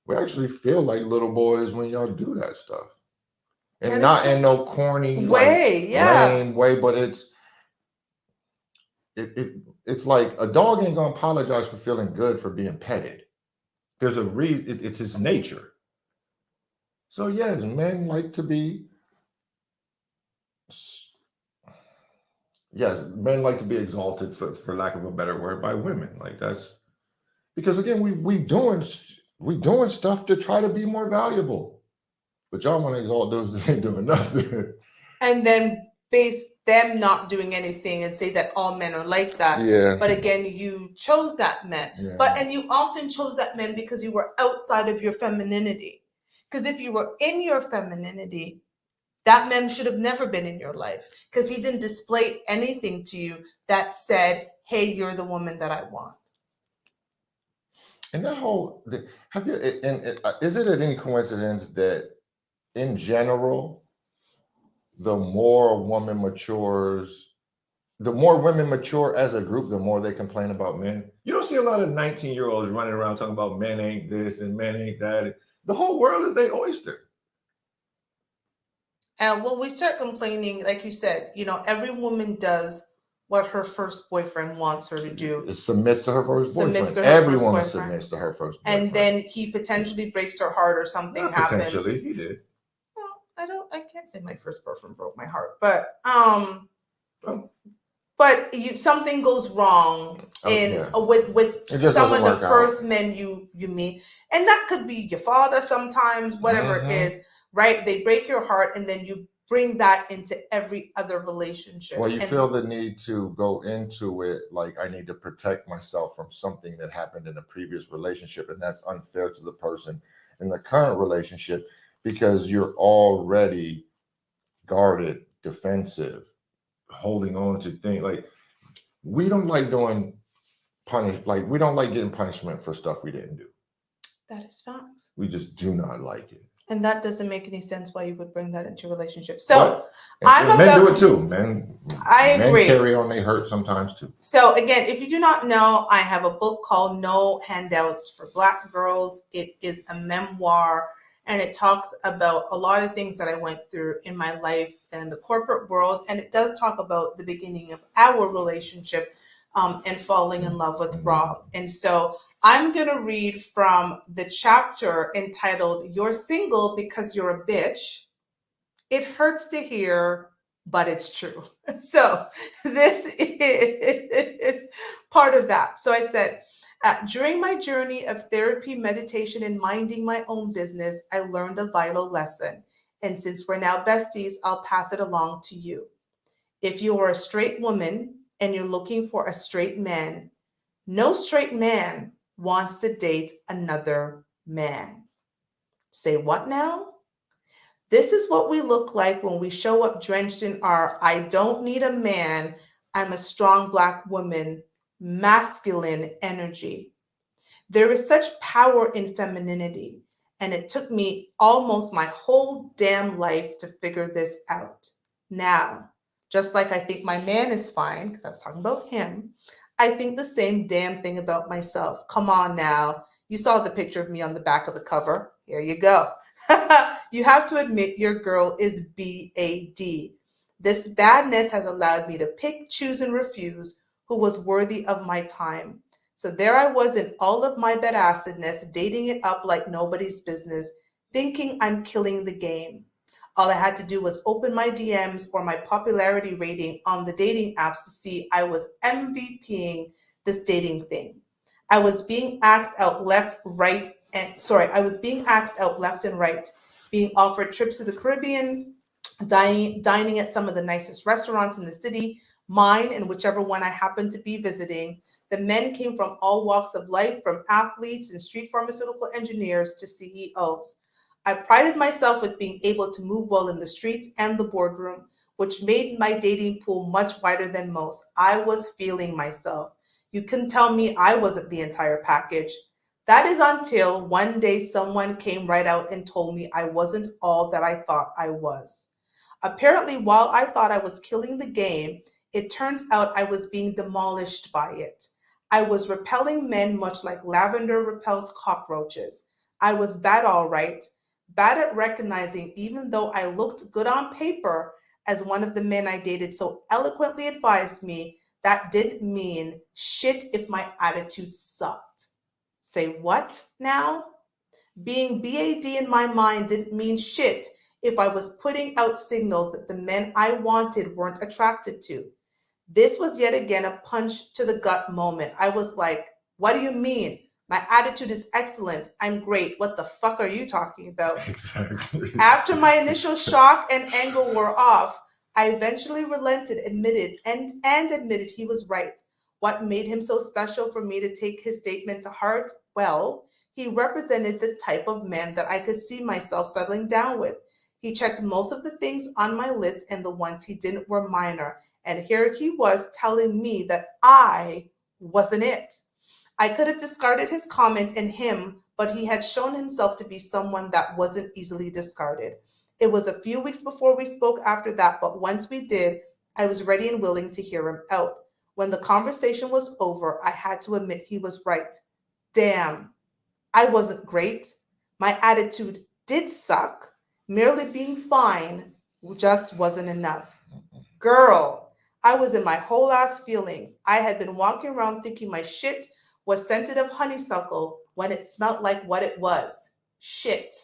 We actually feel like little boys when y'all do that stuff. And not in no corny way, lame way, but it's like a dog ain't gonna apologize for feeling good for being petted. There's a reason. It's his nature. So yes, men like to be, yes, men like to be exalted for lack of a better word by women. Like that's because again, we doing stuff to try to be more valuable. But y'all want to exalt those that ain't doing nothing. And then base them not doing anything and say that all men are like that. Yeah. But again, you chose that man. Yeah. And you often chose that man because you were outside of your femininity. Because if you were in your femininity, that man should have never been in your life because he didn't display anything to you that said, hey, you're the woman that I want. And that whole have you and is it any coincidence that in general, the more a woman matures, the more women mature as a group, the more they complain about men. You don't see a lot of 19-year-olds running around talking about men ain't this and men ain't that. The whole world is their oyster. And when we start complaining, like you said, every woman does what her first boyfriend wants her to do. It submits to her first Submits boyfriend. to her Every first woman boyfriend. submits to her first boyfriend. And then he potentially breaks her heart or something Not happens. Potentially, he did. Well, I can't say my first boyfriend broke my heart, but something goes wrong with some of the first men you meet, and that could be your father sometimes, whatever it is, right? They break your heart, and then you bring that into every other relationship. Well, you feel the need to go into it like I need to protect myself from something that happened in a previous relationship, and that's unfair to the person in the current relationship because you're already guarded, defensive, holding on to things. Like we don't like doing we don't like getting punishment for stuff we didn't do. That is facts. We just do not like it. And that doesn't make any sense why you would bring that into a relationship. So men do it too. Men, I agree. Men carry on their hurt sometimes too. So again, if you do not know, I have a book called No Handouts for Black Girls. It is a memoir, and it talks about a lot of things that I went through in my life in the corporate world. And it does talk about the beginning of our relationship and falling in love with Rob. And so I'm going to read from the chapter entitled, You're Single Because You're a Bitch. It hurts to hear, but it's true. So this is part of that. So I said, during my journey of therapy, meditation, and minding my own business, I learned a vital lesson. And since we're now besties, I'll pass it along to you. If you are a straight woman and you're looking for a straight man, no straight man wants to date another man. Say what now? This is what we look like when we show up drenched in our I don't need a man, I'm a strong Black woman, masculine energy. There is such power in femininity, and it took me almost my whole damn life to figure this out. Now, just like I think my man is fine, because I was talking about him, I think the same damn thing about myself. Come on now. You saw the picture of me on the back of the cover. Here you go. You have to admit your girl is BAD. This badness has allowed me to pick, choose, and refuse who was worthy of my time. So there I was in all of my badassedness, dating it up like nobody's business, thinking I'm killing the game. All I had to do was open my DMs or my popularity rating on the dating apps to see I was MVPing this dating thing. I was being asked out left and right, being offered trips to the Caribbean, dining at some of the nicest restaurants in the city, mine and whichever one I happened to be visiting. The men came from all walks of life, from athletes and street pharmaceutical engineers to CEOs. I prided myself with being able to move well in the streets and the boardroom, which made my dating pool much wider than most. I was feeling myself. You couldn't tell me I wasn't the entire package. That is until one day someone came right out and told me I wasn't all that I thought I was. Apparently, while I thought I was killing the game, it turns out I was being demolished by it. I was repelling men much like lavender repels cockroaches. I was bad, all right. Bad at recognizing, even though I looked good on paper, as one of the men I dated so eloquently advised me, that didn't mean shit if my attitude sucked. Say what now? Being BAD in my mind didn't mean shit if I was putting out signals that the men I wanted weren't attracted to. This was yet again a punch to the gut moment. I was like, what do you mean? My attitude is excellent. I'm great. What the fuck are you talking about? Exactly. After my initial shock and anger wore off, I eventually relented, admitted he was right. What made him so special for me to take his statement to heart? Well, he represented the type of man that I could see myself settling down with. He checked most of the things on my list, and the ones he didn't were minor. And here he was telling me that I wasn't it. I could have discarded his comment and him, but he had shown himself to be someone that wasn't easily discarded. It was a few weeks before we spoke after that, but once we did, I was ready and willing to hear him out. When the conversation was over, I had to admit he was right. Damn, I wasn't great. My attitude did suck. Merely being fine just wasn't enough. Girl, I was in my whole ass feelings. I had been walking around thinking my shit was scented of honeysuckle when it smelt like what it was. Shit.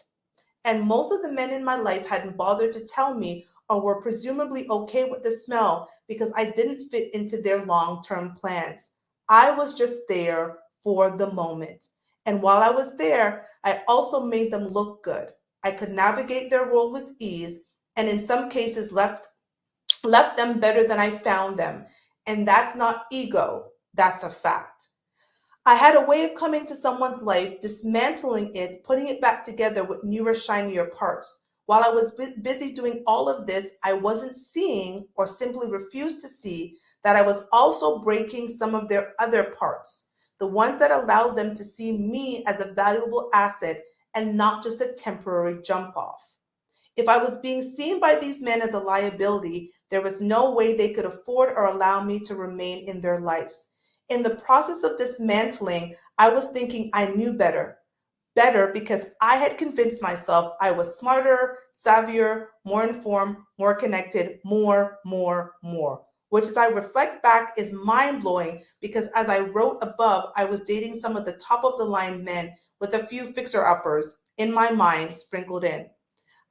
And most of the men in my life hadn't bothered to tell me or were presumably okay with the smell because I didn't fit into their long term plans. I was just there for the moment. And while I was there, I also made them look good. I could navigate their world with ease and in some cases left them better than I found them. And that's not ego, that's a fact. I had a way of coming to someone's life, dismantling it, putting it back together with newer, shinier parts. While I was busy doing all of this, I wasn't seeing or simply refused to see that I was also breaking some of their other parts, the ones that allowed them to see me as a valuable asset and not just a temporary jump off. If I was being seen by these men as a liability, there was no way they could afford or allow me to remain in their lives. In the process of dismantling, I was thinking I knew better. Better because I had convinced myself I was smarter, savvier, more informed, more connected, more. Which, as I reflect back, is mind blowing because, as I wrote above, I was dating some of the top of the line men with a few fixer uppers in my mind sprinkled in.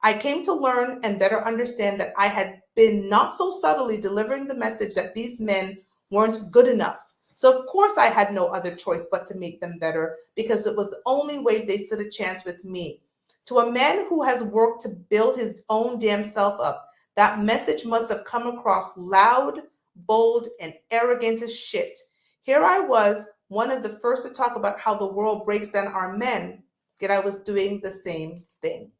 I came to learn and better understand that I had been not so subtly delivering the message that these men weren't good enough. So, of course, I had no other choice but to make them better because it was the only way they stood a chance with me. To a man who has worked to build his own damn self up, that message must have come across loud, bold, and arrogant as shit. Here I was, one of the first to talk about how the world breaks down our men, yet I was doing the same thing.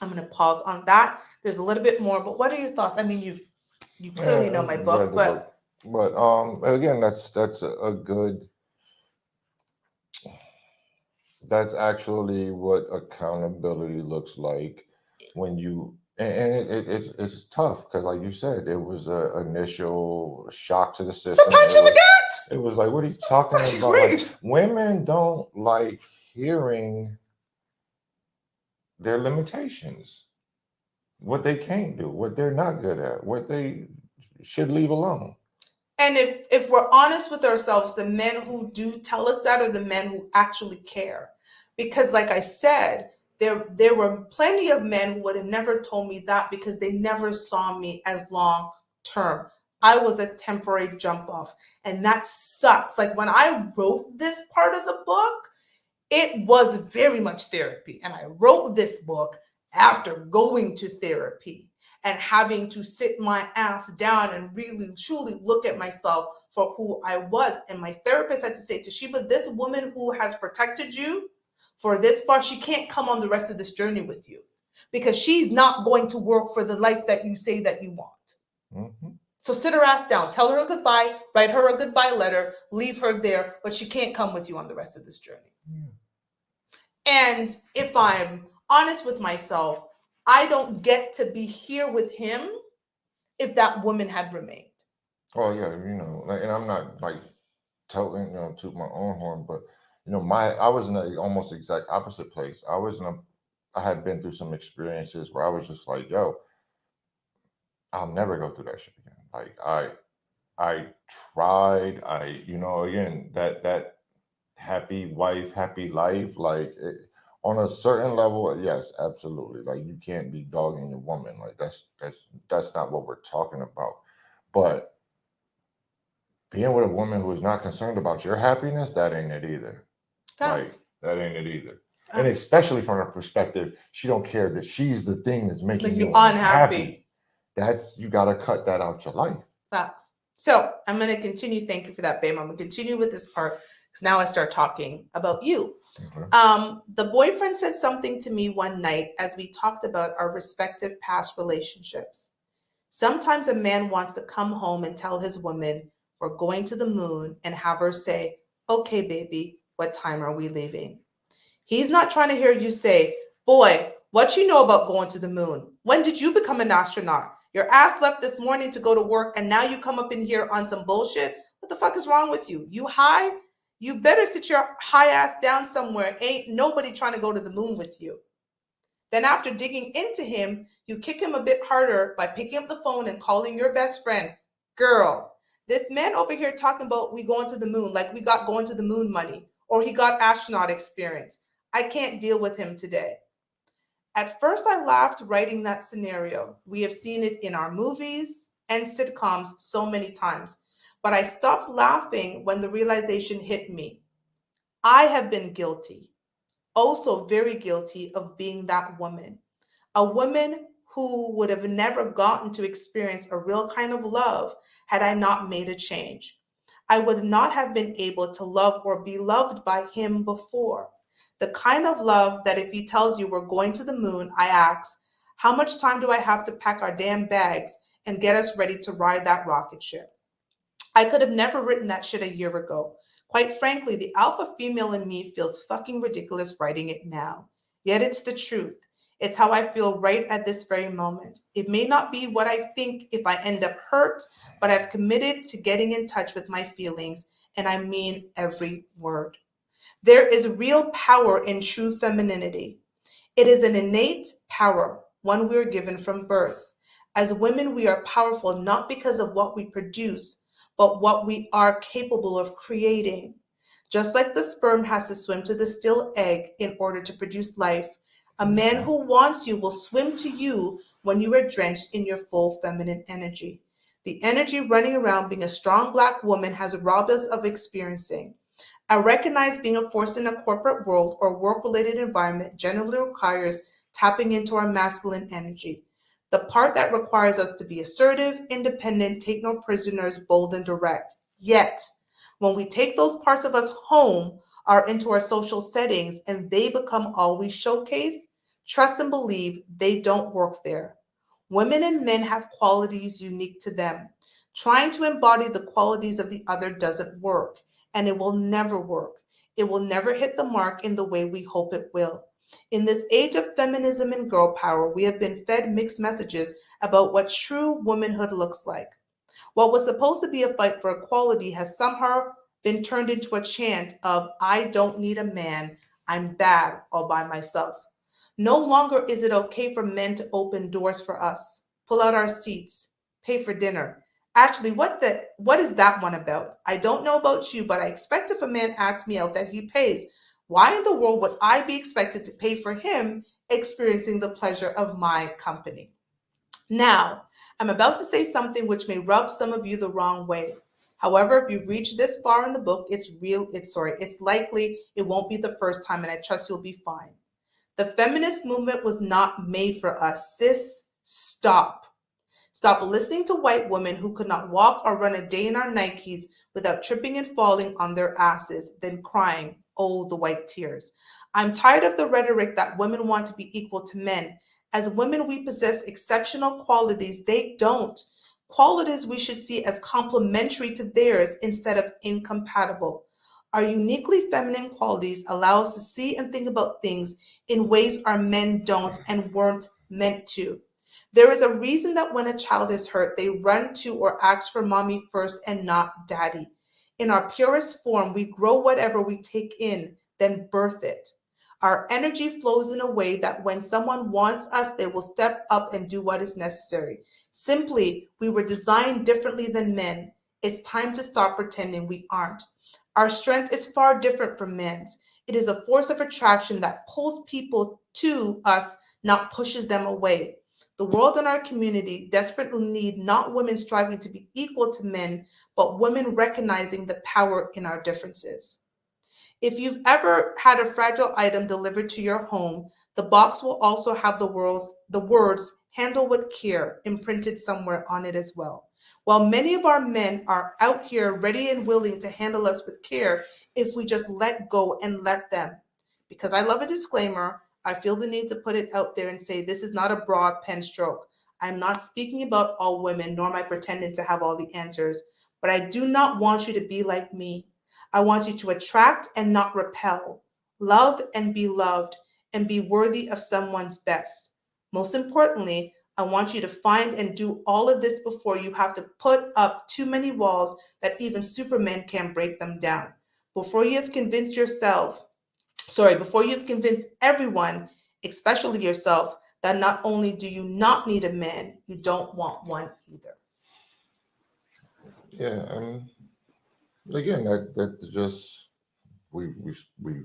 I'm going to pause on that. There's a little bit more, but what are your thoughts? I mean, you Yeah, clearly know my I've read book, the book, but again, that's a good. That's actually what accountability looks like when you it's tough because, like you said, it was a initial shock to the it's a system. punch in the gut. It was like, what are you It's talking fucking about? Like, great. women don't like hearing their limitations, what they can't do, what they're not good at, what they should leave alone. And if we're honest with ourselves, the men who do tell us that are the men who actually care. Because like I said, there were plenty of men who would have never told me that because they never saw me as long term. I was a temporary jump off. And that sucks. Like when I wrote this part of the book, it was very much therapy. And I wrote this book after going to therapy and having to sit my ass down and really truly look at myself for who I was. And my therapist had to say, Toshiba, this woman who has protected you for this far, she can't come on the rest of this journey with you because she's not going to work for the life that you say that you want. Mm-hmm. So sit her ass down, tell her a goodbye, write her a goodbye letter, leave her there, but she can't come with you on the rest of this journey. Yeah. And if I'm honest with myself, I don't get to be here with him if that woman had remained. Oh yeah, and I'm not like telling to my own horn, but I was in the almost exact opposite place. I had been through some experiences where I was just like, yo, I'll never go through that shit again. Like I tried, again, that happy wife, happy life, like on a certain level, yes, absolutely. Like you can't be dogging your woman. Like that's not what we're talking about. But being with a woman who is not concerned about your happiness, that ain't it either. Like, that ain't it either. And especially from her perspective, she don't care that she's the thing that's making you unhappy. That's, you got to cut that out your life. Facts. So I'm going to continue. Thank you for that, babe. I'm going to continue with this part because now I start talking about you. Okay. The boyfriend said something to me one night as we talked about our respective past relationships. Sometimes a man wants to come home and tell his woman, we're going to the moon, and have her say, okay, baby, what time are we leaving? He's not trying to hear you say, boy, what you know about going to the moon? When did you become an astronaut? Your ass left this morning to go to work and now you come up in here on some bullshit? What the fuck is wrong with you? You high? You better sit your high ass down somewhere. Ain't nobody trying to go to the moon with you. Then after digging into him, you kick him a bit harder by picking up the phone and calling your best friend. Girl, this man over here talking about we going to the moon like we got going to the moon money or he got astronaut experience. I can't deal with him today. At first, I laughed writing that scenario. We have seen it in our movies and sitcoms so many times. But I stopped laughing when the realization hit me. I have been guilty, also very guilty of being that woman. A woman who would have never gotten to experience a real kind of love had I not made a change. I would not have been able to love or be loved by him before. The kind of love that if he tells you we're going to the moon, I ask, how much time do I have to pack our damn bags and get us ready to ride that rocket ship? I could have never written that shit a year ago. Quite frankly, the alpha female in me feels fucking ridiculous writing it now. Yet it's the truth. It's how I feel right at this very moment. It may not be what I think if I end up hurt, but I've committed to getting in touch with my feelings, and I mean every word. There is real power in true femininity. It is an innate power, one we are given from birth. As women, we are powerful not because of what we produce, but what we are capable of creating. Just like the sperm has to swim to the still egg in order to produce life, a man who wants you will swim to you when you are drenched in your full feminine energy. The energy running around being a strong Black woman has robbed us of experiencing. I recognize being a force in a corporate world or work-related environment generally requires tapping into our masculine energy, the part that requires us to be assertive, independent, take no prisoners, bold, and direct. Yet, when we take those parts of us home or into our social settings and they become all we showcase, trust and believe they don't work there. Women and men have qualities unique to them. Trying to embody the qualities of the other doesn't work, and it will never work. It will never hit the mark in the way we hope it will. In this age of feminism and girl power, we have been fed mixed messages about what true womanhood looks like. What was supposed to be a fight for equality has somehow been turned into a chant of, I don't need a man, I'm bad all by myself. No longer is it okay for men to open doors for us, pull out our seats, pay for dinner. Actually, what is that one about? I don't know about you, but I expect if a man asks me out that he pays. Why in the world would I be expected to pay for him experiencing the pleasure of my company? Now, I'm about to say something which may rub some of you the wrong way. However, if you've reached this far in the book, it's likely it won't be the first time, and I trust you'll be fine. The feminist movement was not made for us. Sis, stop. Stop listening to white women who could not walk or run a day in our Nikes without tripping and falling on their asses, then crying, oh, the white tears. I'm tired of the rhetoric that women want to be equal to men. As women, we possess exceptional qualities. They don't. Qualities we should see as complementary to theirs instead of incompatible. Our uniquely feminine qualities allow us to see and think about things in ways our men don't and weren't meant to. There is a reason that when a child is hurt, they run to or ask for mommy first and not daddy. In our purest form, we grow whatever we take in, then birth it. Our energy flows in a way that when someone wants us, they will step up and do what is necessary. Simply, we were designed differently than men. It's time to stop pretending we aren't. Our strength is far different from men's. It is a force of attraction that pulls people to us, not pushes them away. The world and our community desperately need not women striving to be equal to men, but women recognizing the power in our differences. If you've ever had a fragile item delivered to your home, the box will also have the words handle with care imprinted somewhere on it as well. While many of our men are out here ready and willing to handle us with care if we just let go and let them. Because I love a disclaimer, I feel the need to put it out there and say this is not a broad pen stroke. I'm not speaking about all women, nor am I pretending to have all the answers, but I do not want you to be like me. I want you to attract and not repel, love and be loved, and be worthy of someone's best. Most importantly, I want you to find and do all of this before you have to put up too many walls that even Superman can't break them down. Before you've convinced everyone, especially yourself, that not only do you not need a man, you don't want one either. Yeah, and again, that just we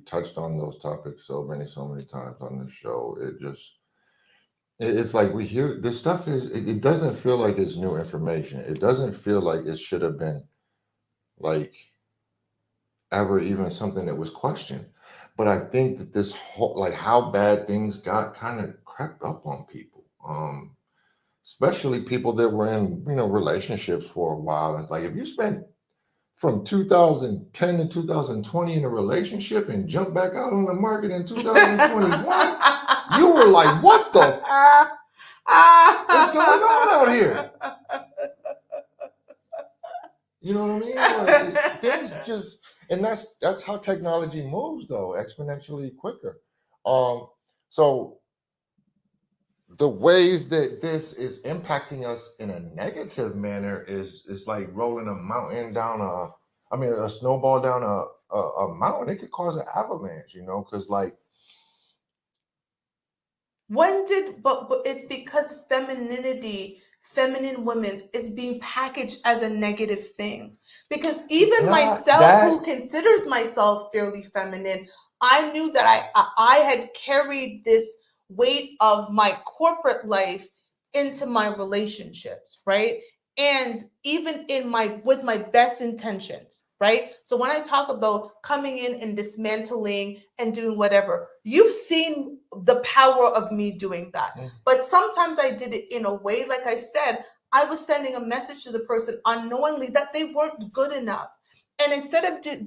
touched on those topics so many times on this show. It's like we hear this stuff it doesn't feel like it's new information. It doesn't feel like it should have been like ever even something that was questioned. But I think that this whole like how bad things got kind of crept up on people. Especially people that were in, relationships for a while. It's like if you spent from 2010 to 2020 in a relationship and jump back out on the market in 2021, you were like, what the what's going on out here? You know what I mean? Like, things just, and that's how technology moves though, exponentially quicker. So the ways that this is impacting us in a negative manner is like rolling a mountain down a snowball down a mountain. It could cause an avalanche, because like but it's because feminine women is being packaged as a negative thing. Because even myself, who considers myself fairly feminine, I knew that I had carried this weight of my corporate life into my relationships, right? And even with my best intentions, right? So when I talk about coming in and dismantling and doing whatever, you've seen the power of me doing that. Mm-hmm. But sometimes I did it in a way, like I said, I was sending a message to the person unknowingly that they weren't good enough. And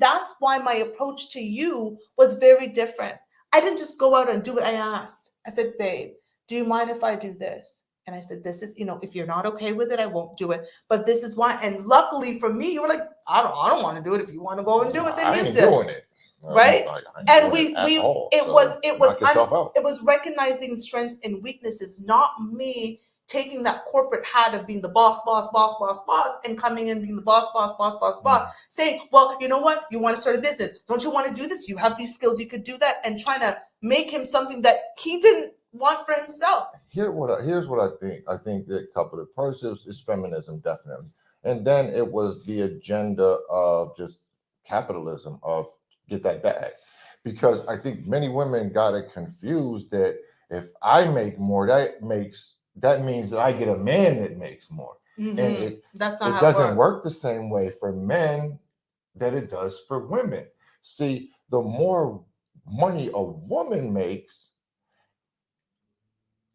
that's why my approach to you was very different. I didn't just go out and do what I asked. I said, babe, do you mind if I do this? And I said, this is, if you're not okay with it, I won't do it. But this is why. And luckily for me, you were like, I don't want to do it. If you want to go and do it, then you do. Doing it. Right? And it was recognizing strengths and weaknesses, not me taking that corporate hat of being the boss, and coming in being the boss, saying, well, you know what? You want to start a business. Don't you want to do this? You have these skills. You could do that. And trying to make him something that he didn't want for himself. Here's what I think. I think that couple of first is feminism, definitely. And then it was the agenda of just capitalism, of get that bag. Because I think many women got it confused that if I make more, that means that I get a man that makes more. Mm-hmm. And it doesn't work the same way for men that it does for women. See, the more money a woman makes,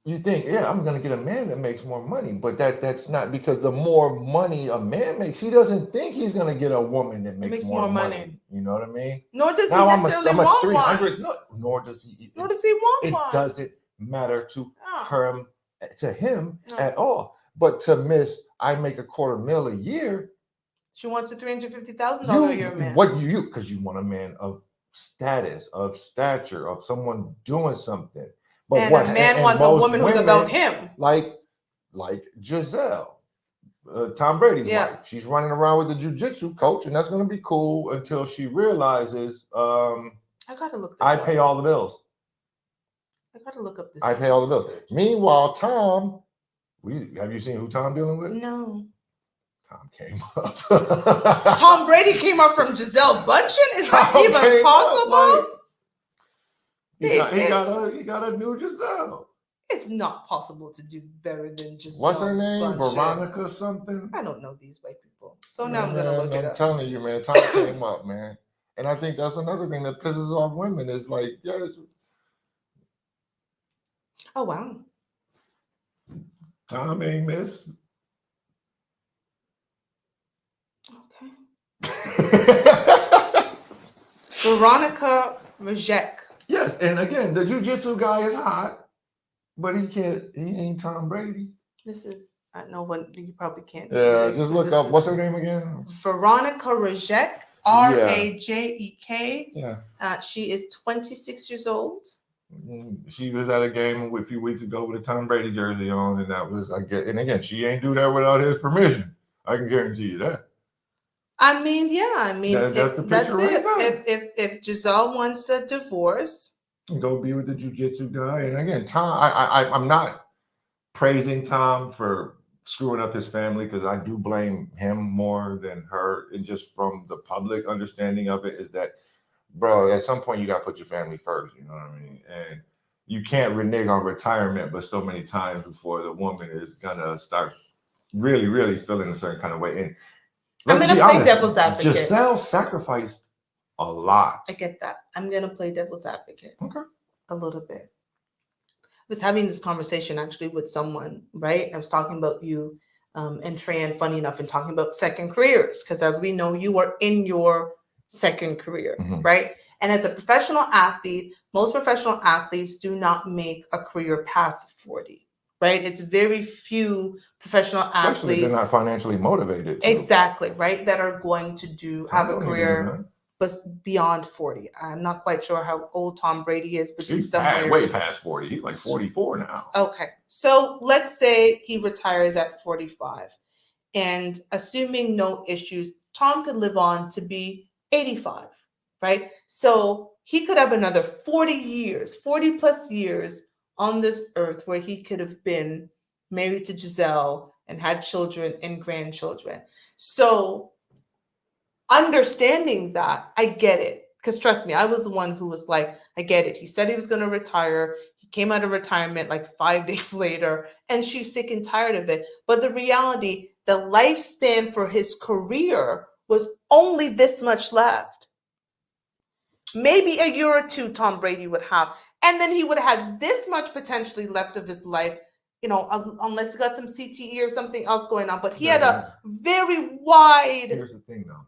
you think, yeah, I'm going to get a man that makes more money. But that's not, because the more money a man makes, he doesn't think he's going to get a woman that makes more money. You know what I mean? Nor does he necessarily want one. No, nor does he want one. It doesn't matter to him at all. But to Miss, I make $250,000 a year. She wants a $350,000 a year man. What you? Because you want a man of status, of stature, of someone doing something. But and a man wants a woman who's about him. Like Giselle, Tom Brady's wife. She's running around with the jiu-jitsu coach, and that's going to be cool until she realizes, I got to look this up. Pay all the bills. I got to look up this. I pay all the bills. Meanwhile, Tom, have you seen who Tom dealing with? No. Tom came up. Tom Brady came up from Giselle Bundchen? Is that even possible? He got a new Giselle. It's not possible to do better than just What's her name? Blanchett. Veronica something? I don't know these white people. So now I'm gonna Man, look it I'm up. telling you, man, time came up, man. And I think that's another thing that pisses off women is like, yeah, Oh wow. Tom ain't miss. Okay. Veronica Rejek. Yes, and again, the jujitsu guy is hot, but he ain't Tom Brady. This is, I know what you probably can't see Yeah, this. just but look this up. is What's her name again? Veronica Rejek. Rajek. Yeah. She is 26 years old. She was at a game a few weeks ago with a Tom Brady jersey on, and that was, I get. And again, she ain't do that without his permission. I can guarantee you that. I mean, yeah. I mean, that's the picture right it. there. If Giselle wants a divorce, Go be with the jiu-jitsu guy. And again, Tom, I'm not praising Tom for screwing up his family, because I do blame him more than her. And just from the public understanding of it is that, bro, at some point you got to put your family first. You know what I mean? And you can't renege on retirement, but so many times before the woman is gonna start really, really feeling a certain kind of way. And I'm gonna play devil's advocate. Giselle sacrificed a lot. I get that. I'm gonna play devil's advocate. Okay. A little bit. I was having this conversation actually with someone, right? I was talking about you and Tran, funny enough, and talking about second careers, because as we know, you are in your second career, right? And as a professional athlete, most professional athletes do not make a career past 40, right? It's very few professional athletes. Especially if they're not financially motivated. Exactly, right? That are going to have a career beyond 40. I'm not quite sure how old Tom Brady is, but he's somewhere way past 40. He's like 44 now. Okay. So let's say he retires at 45. And assuming no issues, Tom could live on to be 85, right? So he could have another 40 plus years on this earth where he could have been married to Giselle and had children and grandchildren. So understanding that, I get it. Because trust me, I was the one who was like, I get it. He said he was going to retire. He came out of retirement like 5 days later, and she's sick and tired of it. But the reality, the lifespan for his career was only this much left. Maybe a year or two Tom Brady would have. And then he would have had this much potentially left of his life, you know, unless he got some CTE or something else going on. But he had a very wide... Here's the thing, though.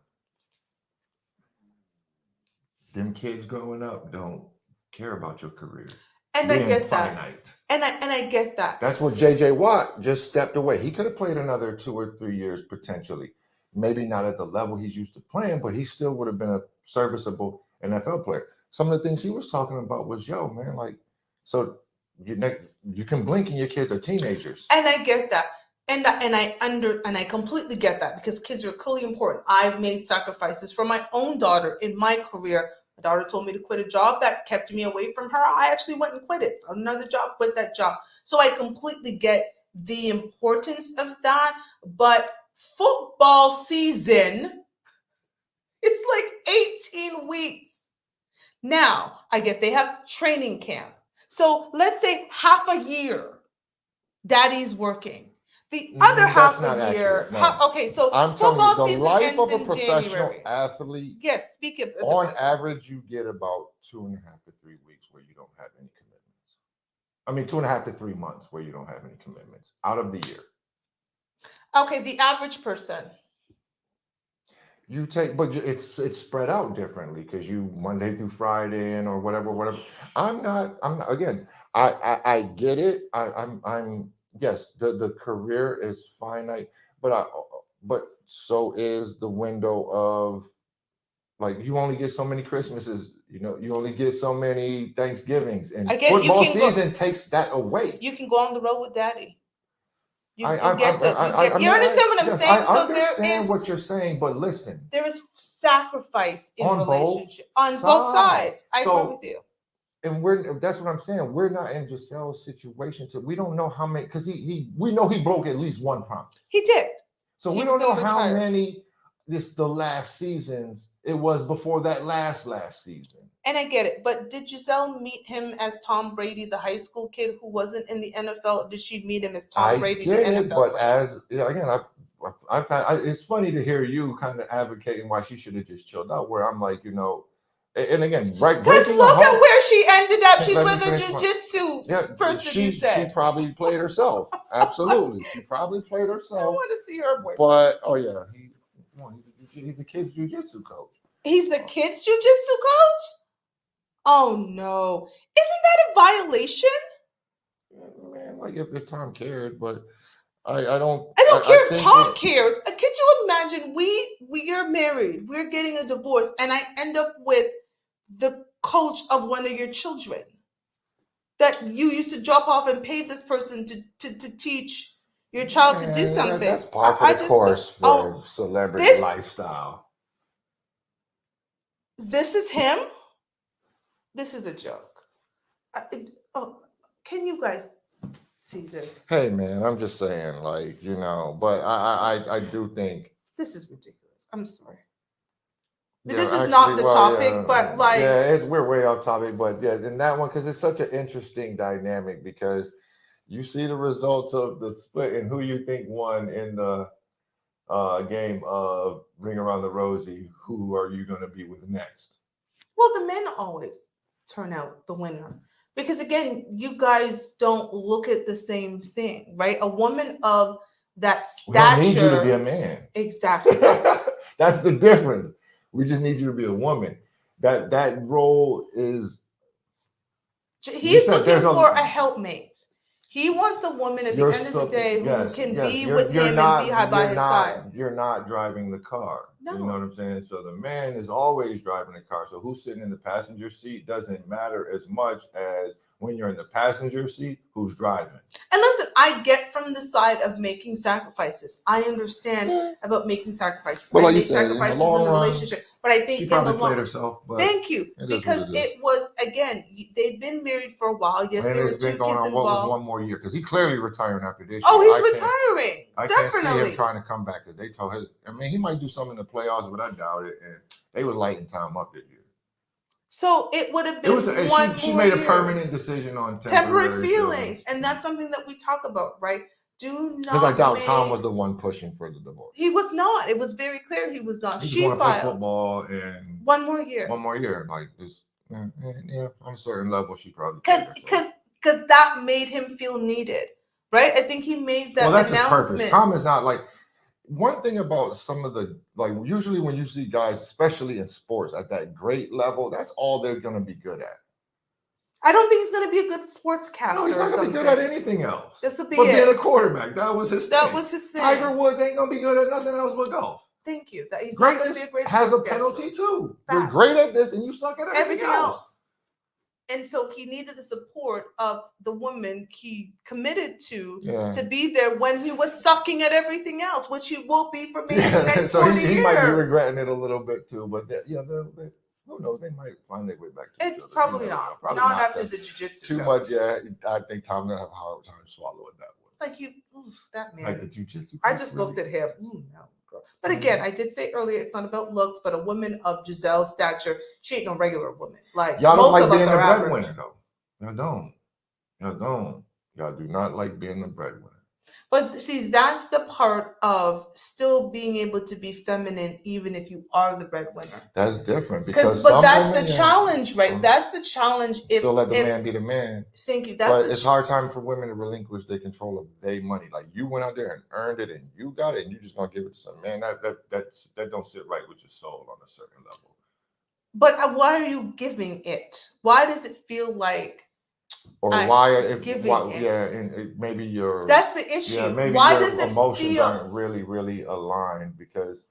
Them kids growing up don't care about your career. And I get that. And I get that. That's what JJ Watt just stepped away. He could have played another 2 or 3 years potentially. Maybe not at the level he's used to playing, but he still would have been a serviceable NFL player. Some of the things he was talking about was, yo, man, like, so you can blink and your kids are teenagers. And I get that. And I completely get that, because kids are clearly important. I've made sacrifices for my own daughter in my career. My daughter told me to quit a job that kept me away from her. I actually went and quit it. Another job, quit that job. So I completely get the importance of that. But football season is like 18 weeks. Now, I get they have training camp. So let's say half a year, daddy's working. The other half of the year. No. Okay, so I'm football telling you, the season life ends of a in professional January. athlete. Yes, speak of on average, you get about 2.5 to 3 weeks where you don't have any commitments. I mean, 2.5 to 3 months where you don't have any commitments out of the year. Okay, the average person. You take, but it's spread out differently, because you Monday through Friday and or whatever. I'm not. Again, I get it. I'm yes. The career is finite, but so is the window of, like, you only get so many Christmases. You know, you only get so many Thanksgivings, and football season takes that away. You can go on the road with daddy. You understand what I'm saying? I understand what you're saying, but listen. There is sacrifice in relationship on both sides. I agree with you. And that's what I'm saying. We're not in Giselle's situation. We don't know how many, because we know he broke at least one promise. He did. So we don't know how many the last seasons it was before that last season. And I get it, but did Giselle meet him as Tom Brady, the high school kid who wasn't in the NFL? Did she meet him as Tom Brady, the NFL but player? as again, it's funny to hear you kind of advocating why she should have just chilled out. Where I'm like, and again, right? Because look at where she ended up. She's Let me with a finish my- jiu-jitsu person. You said she probably played herself. Absolutely, she probably played I herself. want to see her boyfriend. But he's the kid's jiu-jitsu coach. He's the kids' jiu-jitsu coach? Oh no. Isn't that a violation? Man, like if Tom cared, but I don't care if Tom cares. Could you imagine we are married, we're getting a divorce, and I end up with the coach of one of your children that you used to drop off and pay this person to teach your child to do something. That's par for the course for celebrity lifestyle. This is him? This is a joke. Can you guys see this? Hey man, I'm just saying, but I do think this is ridiculous. I'm sorry. Yeah, this is not the topic, but we're way off topic, but in that one, because it's such an interesting dynamic, because you see the results of the split and who you think won in the game of Ring Around the Rosie. Who are you going to be with next? Well, the men always turn out the winner. Because again, you guys don't look at the same thing, right? A woman of that stature. We don't need you to be a man. Exactly. That's the difference. We just need you to be a woman. That role is. He's looking for a helpmate. He wants a woman at the end of the day who can be with him and be by his side. You're not driving the car. No. You know what I'm saying? So the man is always driving the car. So who's sitting in the passenger seat doesn't matter as much as when you're in the passenger seat, who's driving. And listen, I get from the side of making sacrifices. I understand about making sacrifices. Well, I made sacrifices in the relationship. But I think she probably played herself. Thank you. Because it was, again, they'd been married for a while. Yes, there were 2 kids involved. What was one more year? Because he's clearly retiring after this. Oh, he's retiring. I can't see him trying to come back. Because they told he might do something in the playoffs, but I doubt it. And they was lighting time up this year. So it would have been she made a permanent decision on temporary feelings. And that's something that we talk about, right? Do not. Because I doubt Tom was the one pushing for the divorce. He was not. It was very clear he was not. She filed. Play football and one more year. Like this. Yeah, on a certain level, she probably. Because that made him feel needed, right? I think he made that that's announcement. His purpose. Tom is not like. One thing about some of the, usually when you see guys, especially in sports at that great level, that's all they're going to be good at. I don't think he's going to be a good sportscaster. No, he's not going to be good at anything else. This will be being a quarterback, that was his thing. That was his thing. Tiger Woods ain't going to be good at nothing else but golf. Thank you. That he's not going to be a great sportscaster. Has a penalty too. You're great at this and you suck at everything else. And so he needed the support of the woman he committed to be there when he was sucking at everything else, which he will be for maybe the next 40 years. He might be regretting it a little bit too, but who knows? They might find their way back to each other. It's probably not. Probably not after the jiu-jitsu. Too much, I think Tom's going to have a hard time swallowing that one. That man. Like the jiu-jitsu. I just looked at him. No. But again, I did say earlier, it's not about looks, but a woman of Giselle's stature, she ain't no regular woman. Like y'all don't most like of being us the are breadwinner, average. Though. Y'all don't. Y'all do not like being the breadwinner. But see, that's the part of still being able to be feminine, even if you are the breadwinner. That's different but that's the challenge, right? That's the challenge. Still let the man be the man. Thank you. But it's hard time for women to relinquish their control of their money. Like you went out there and earned it, and you got it, and you just gonna give it to some man. That don't sit right with your soul on a certain level. But why are you giving it? Why does it feel like? Or and maybe your that's the issue. Yeah, maybe why your does it emotions feel aren't really aligned because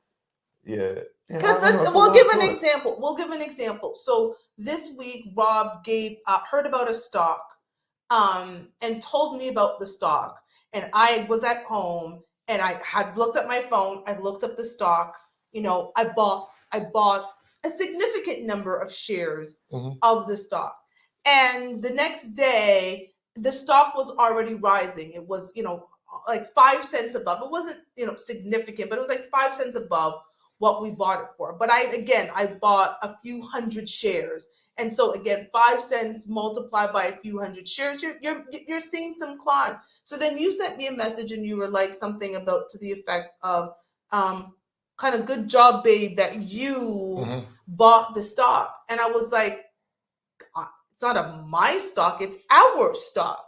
we'll give an example. We'll give an example. So this week, Rob heard about a stock, and told me about the stock, and I was at home and I had looked at my phone. I looked up the stock. I bought a significant number of shares of the stock. And the next day, the stock was already rising. It was, like 5 cents above. It wasn't, significant, but it was like 5 cents above what we bought it for. But I bought a few hundred shares. And so again, 5 cents multiplied by a few hundred shares, you're seeing some climb. So then you sent me a message and you were like something about to the effect of kind of good job, babe, that you bought the stock. And I was like, it's not my stock, it's our stock.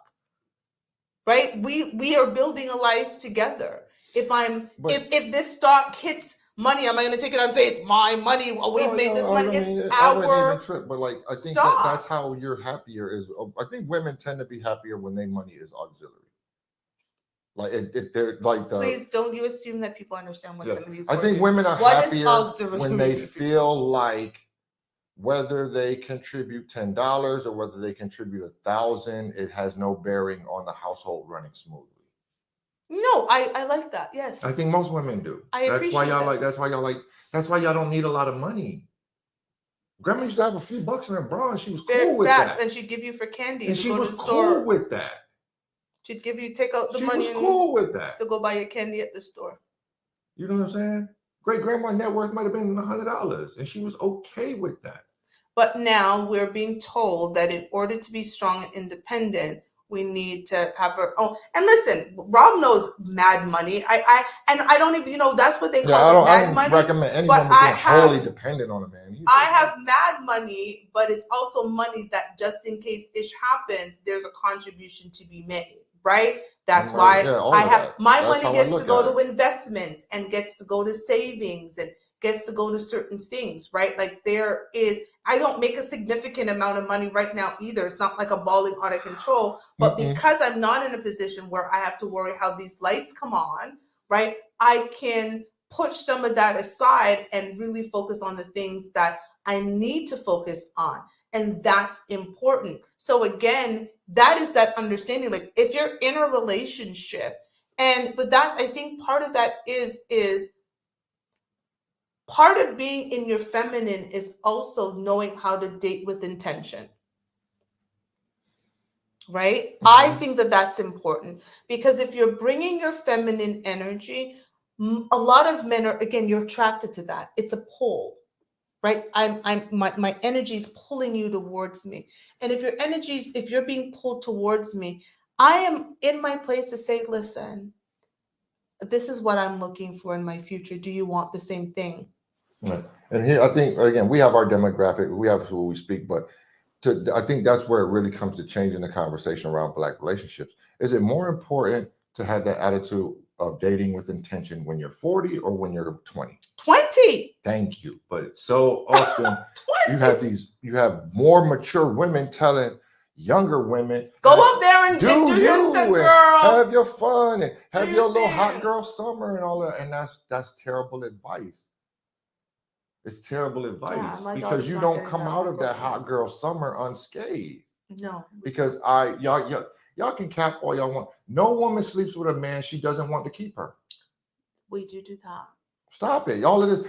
Right? We are building a life together. If this stock hits money, am I going to take it out and say it's my money? Well, we've made this money. It's I wouldn't our even trip, but like I think stock. that's how you're happier. Is I think women tend to be happier when their money is auxiliary. Like they're like the. Please don't you assume that people understand what some of these. I think women are What is happier auxiliary? when they feel like whether they contribute $10 or whether they contribute 1,000, it has no bearing on the household running smoothly. No, I like that. Yes, I think most women do. I appreciate that's why y'all that. like. That's why y'all like. That's why y'all don't need a lot of money. Grandma used to have a few bucks in her bra, and she was cool with that. And she'd give you for candy. And to she go was to the store. cool with that. She'd give you take out the money. She was cool with that to go buy your candy at the store. You know what I'm saying? Great grandma net worth might have been $100, and she was okay with that. But now we're being told that in order to be strong and independent, we need to have our own. And listen, Rob knows mad money. I don't even, that's what they call it, mad money. I don't recommend anyone being wholly dependent on a man. I have mad money, but it's also money that just in case ish happens, there's a contribution to be made, right? That's why I have my money gets to go to investments and gets to go to savings and gets to go to certain things, right? Like I don't make a significant amount of money right now either. It's not like I'm balling out of control, but because I'm not in a position where I have to worry how these lights come on, right? I can push some of that aside and really focus on the things that I need to focus on. And that's important. So again, that is that understanding. Like if you're in a relationship, but that I think part of that is part of being in your feminine is also knowing how to date with intention. Right? I think that that's important because if you're bringing your feminine energy, a lot of men are, again, you're attracted to that. It's a pull, right? My energy is pulling you towards me. And if you're being pulled towards me, I am in my place to say, listen, this is what I'm looking for in my future. Do you want the same thing? Right. And here, I think, again, we have our demographic, we have who we speak, but I think that's where it really comes to changing the conversation around Black relationships. Is it more important to have that attitude of dating with intention when you're 40 or when you're 20? 20. Thank you. But so often you have more mature women telling younger women, go up there and do your thing, girl. Have your fun and have your little hot girl summer and all that. And that's terrible advice. It's terrible advice because you don't come out of that hot girl summer unscathed. No. Because y'all can cap all y'all want. No woman sleeps with a man she doesn't want to keep her. We do that. Stop it. All of this,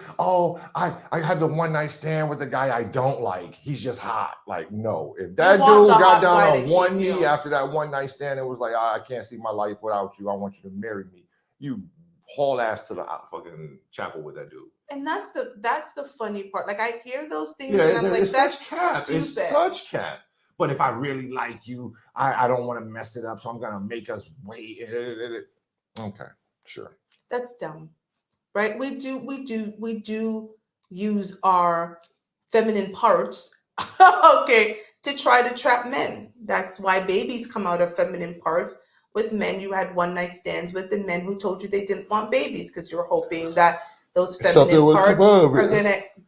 I have the one night stand with the guy I don't like. He's just hot. Like, no. If that dude got down on one knee after that one night stand and was like, I can't see my life without you. I want you to marry me. You haul ass to the fucking chapel with that dude. And that's the funny part. Like I hear those things and I'm like, that's stupid. It's such cap. But if I really like you, I don't want to mess it up, so I'm gonna make us wait. Okay, sure. That's dumb, right? We do use our feminine parts, okay, to try to trap men. That's why babies come out of feminine parts with men you had one night stands with, and men who told you they didn't want babies because you're hoping that those feminine parts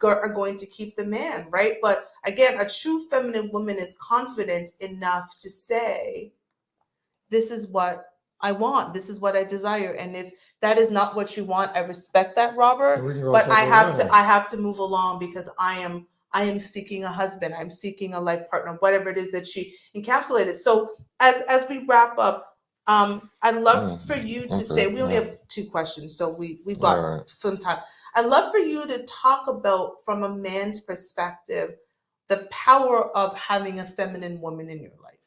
are going to keep the man, right? But again, a true feminine woman is confident enough to say, this is what I want. This is what I desire. And if that is not what you want, I respect that, Robert. But I have to move along because I am seeking a husband. I'm seeking a life partner, whatever it is that she encapsulated. So as we wrap up, I'd love for you to say, we only have 2 questions, so we've got some time. I'd love for you to talk about, from a man's perspective, the power of having a feminine woman in your life.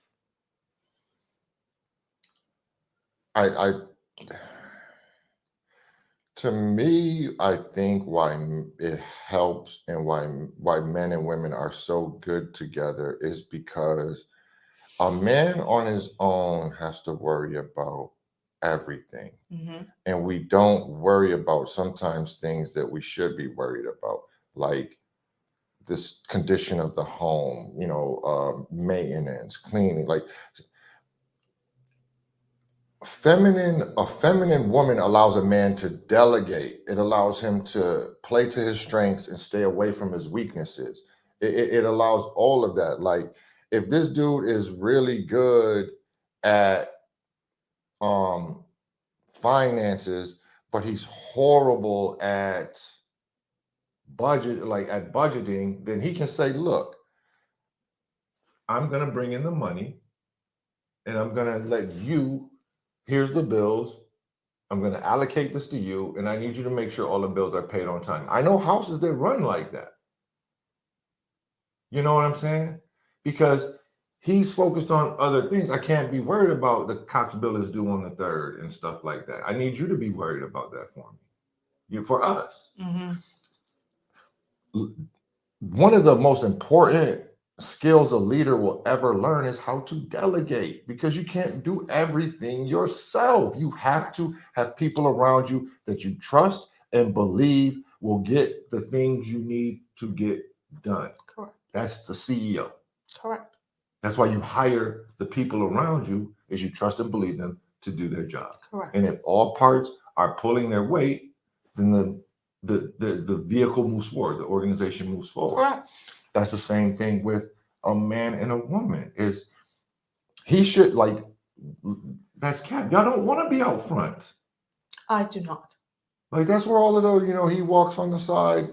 To me, I think why it helps and why men and women are so good together is because a man on his own has to worry about everything. Mm-hmm. And we don't worry about sometimes things that we should be worried about, like this condition of the home, maintenance, cleaning. Like a feminine woman allows a man to delegate. It allows him to play to his strengths and stay away from his weaknesses. It allows all of that. Like if this dude is really good at um finances, but he's horrible at budgeting, then he can say, look, I'm gonna bring in the money and I'm gonna let you, here's the bills. I'm going to allocate this to you, and I need you to make sure all the bills are paid on time. I know houses that run like that. You know what I'm saying? Because he's focused on other things. I can't be worried about the Cox bill is due on the 3rd and stuff like that. I need you to be worried about that for me. For us. Mm-hmm. One of the most important skills a leader will ever learn is how to delegate, because you can't do everything yourself. You have to have people around you that you trust and believe will get the things you need to get done. Correct. That's the CEO. Correct. That's why you hire the people around you, is you trust and believe them to do their job. Correct. And if all parts are pulling their weight, then the vehicle moves forward, the organization moves forward. Correct. That's the same thing with a man and a woman. Is he should like that's cap. Y'all don't want to be out front. I do not. Like that's where all of those, he walks on the side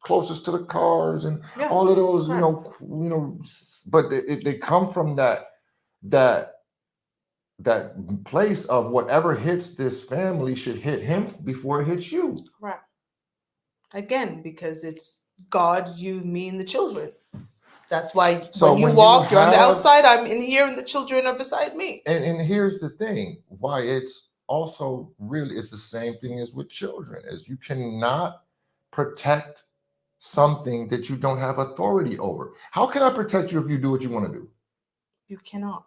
closest to the cars and all of those, but they come from that place of whatever hits this family should hit him before it hits you. Correct. Again, because it's God, you, me, and the children. That's why when you walk, you're on the outside, I'm in here, and the children are beside me. And here's the thing, why it's also really, it's the same thing as with children, is you cannot protect something that you don't have authority over. How can I protect you if you do what you want to do? You cannot.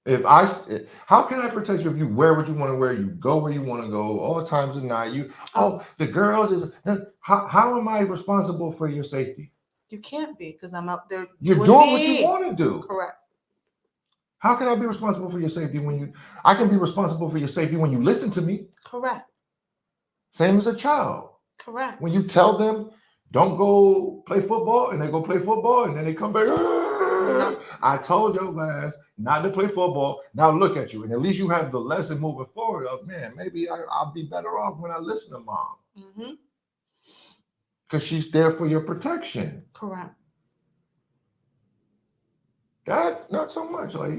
How can I protect you if you wear what you want to wear, you go where you want to go, all times of night, the girls how am I responsible for your safety? You can't be, because I'm out there. You're doing what you want to do. Correct. How can I be responsible for your safety I can be responsible for your safety when you listen to me? Correct. Same as a child. Correct. When you tell them, don't go play football, and they go play football, and then they come back. No. I told your ass not to play football. Now look at you. And at least you have the lesson moving forward of, man, maybe I'll be better off when I listen to mom. Mm-hmm. Because she's there for your protection. Correct. Dad, not so much. Like,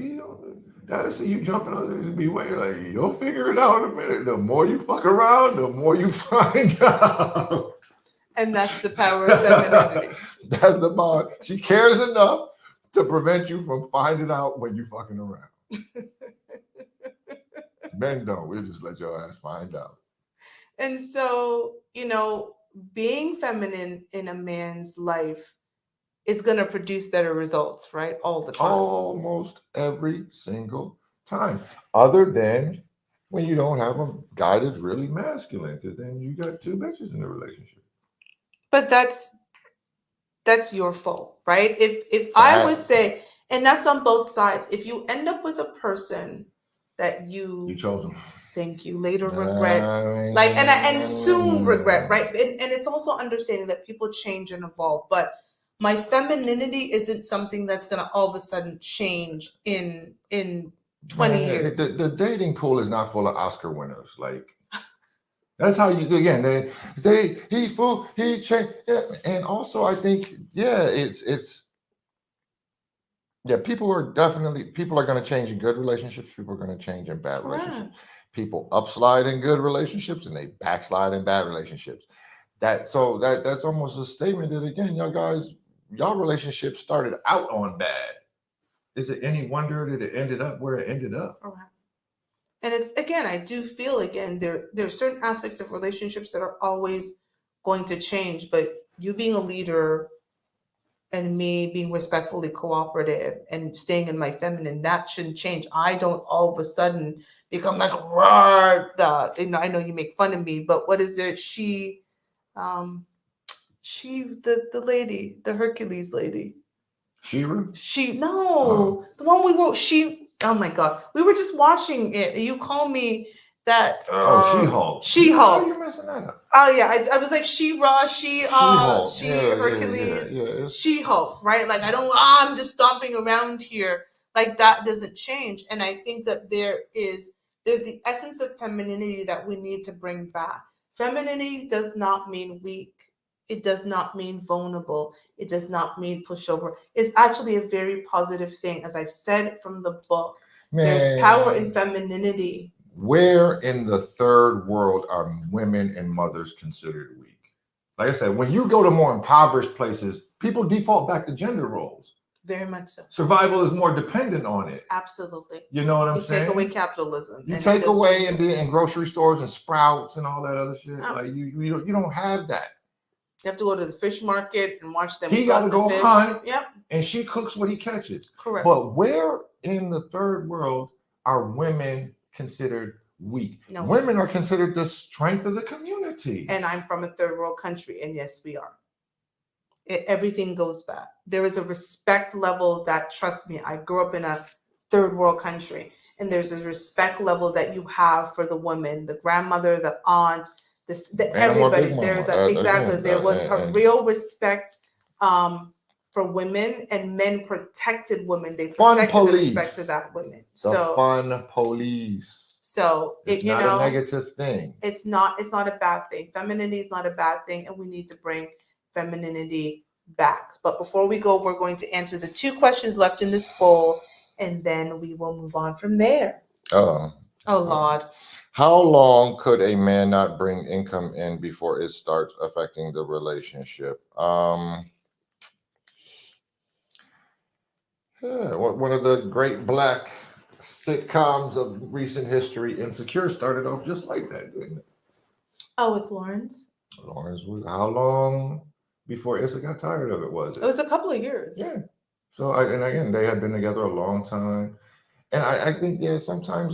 Dad, I see you jumping on this be way. Like, you'll figure it out in a minute. The more you fuck around, the more you find out. And that's the power of femininity. That's the power. She cares enough to prevent you from finding out when you fucking around. Men don't. We'll just let your ass find out. And so, being feminine in a man's life is going to produce better results, right? All the time. Almost every single time. Other than when you don't have a guy that's really masculine, because then you got two bitches in the relationship. But that's your fault, right? If I would say, and that's on both sides, if you end up with a person that you chose them. Thank you. Later regrets, and soon regret, right? And it's also understanding that people change and evolve. But my femininity isn't something that's going to all of a sudden change in 20 years. The dating pool is not full of Oscar winners. Like that's how you again. He changed, and also I think people are going to change in good relationships. People are going to change in bad relationships. People upslide in good relationships and they backslide in bad relationships. That's almost a statement that again, y'all relationships started out on bad. Is it any wonder that it ended up where it ended up? Okay. And it's, again, I do feel, again, there are certain aspects of relationships that are always going to change, but you being a leader and me being respectfully cooperative and staying in my feminine, that shouldn't change. I don't all of a sudden become like, "Rawr," I know you make fun of me, but what is it? Um, the lady, the Hercules lady. Shira? No, the one we wrote. Oh my God, we were just watching it. And you call me that. She-Hulk. She-Hulk. Why are you messing that up? Oh yeah, I was like She-Ra, She-Hulk. she Yeah, Hercules, yeah. She-Hulk, right? Like I don't. I'm just stomping around here. Like that doesn't change, and I think that there's the essence of femininity that we need to bring back. Femininity does not mean weak. It does not mean vulnerable. It does not mean pushover. It's actually a very positive thing, as I've said from the book. There's power in femininity. Where in the third world are women and mothers considered weak? Like I said, when you go to more impoverished places, people default back to gender roles. Very much so. Survival is more dependent on it. Absolutely. You know what I'm saying? You take away capitalism. You take away in grocery stores and Sprouts and all that other shit. Oh. Like you don't have that. You have to go to the fish market and watch them. He got to go hunt. Yep. And she cooks what he catches. Correct. But where in the third world are women considered weak? No. Women are considered the strength of the community. And I'm from a third world country, and yes, we are. Everything goes back. There is a respect level that, trust me, I grew up in a third world country, and there's a respect level that you have for the woman, the grandmother, the aunt, everybody. There's there was a real respect for women, and men protected women. They protected the respect of that women. Fun police. So it's not a negative thing. It's not a bad thing. Femininity is not a bad thing, and we need to bring femininity back. But before we go, we're going to answer the 2 questions left in this poll, and then we will move on from there. Oh Lord. How long could a man not bring income in before it starts affecting the relationship? One of the great Black sitcoms of recent history, Insecure, started off just like that, didn't it? Oh, with Lawrence? Lawrence was, how long before Issa got tired of it, was it? It was a couple of years. Yeah. So, and again, they had been together a long time. And I think, sometimes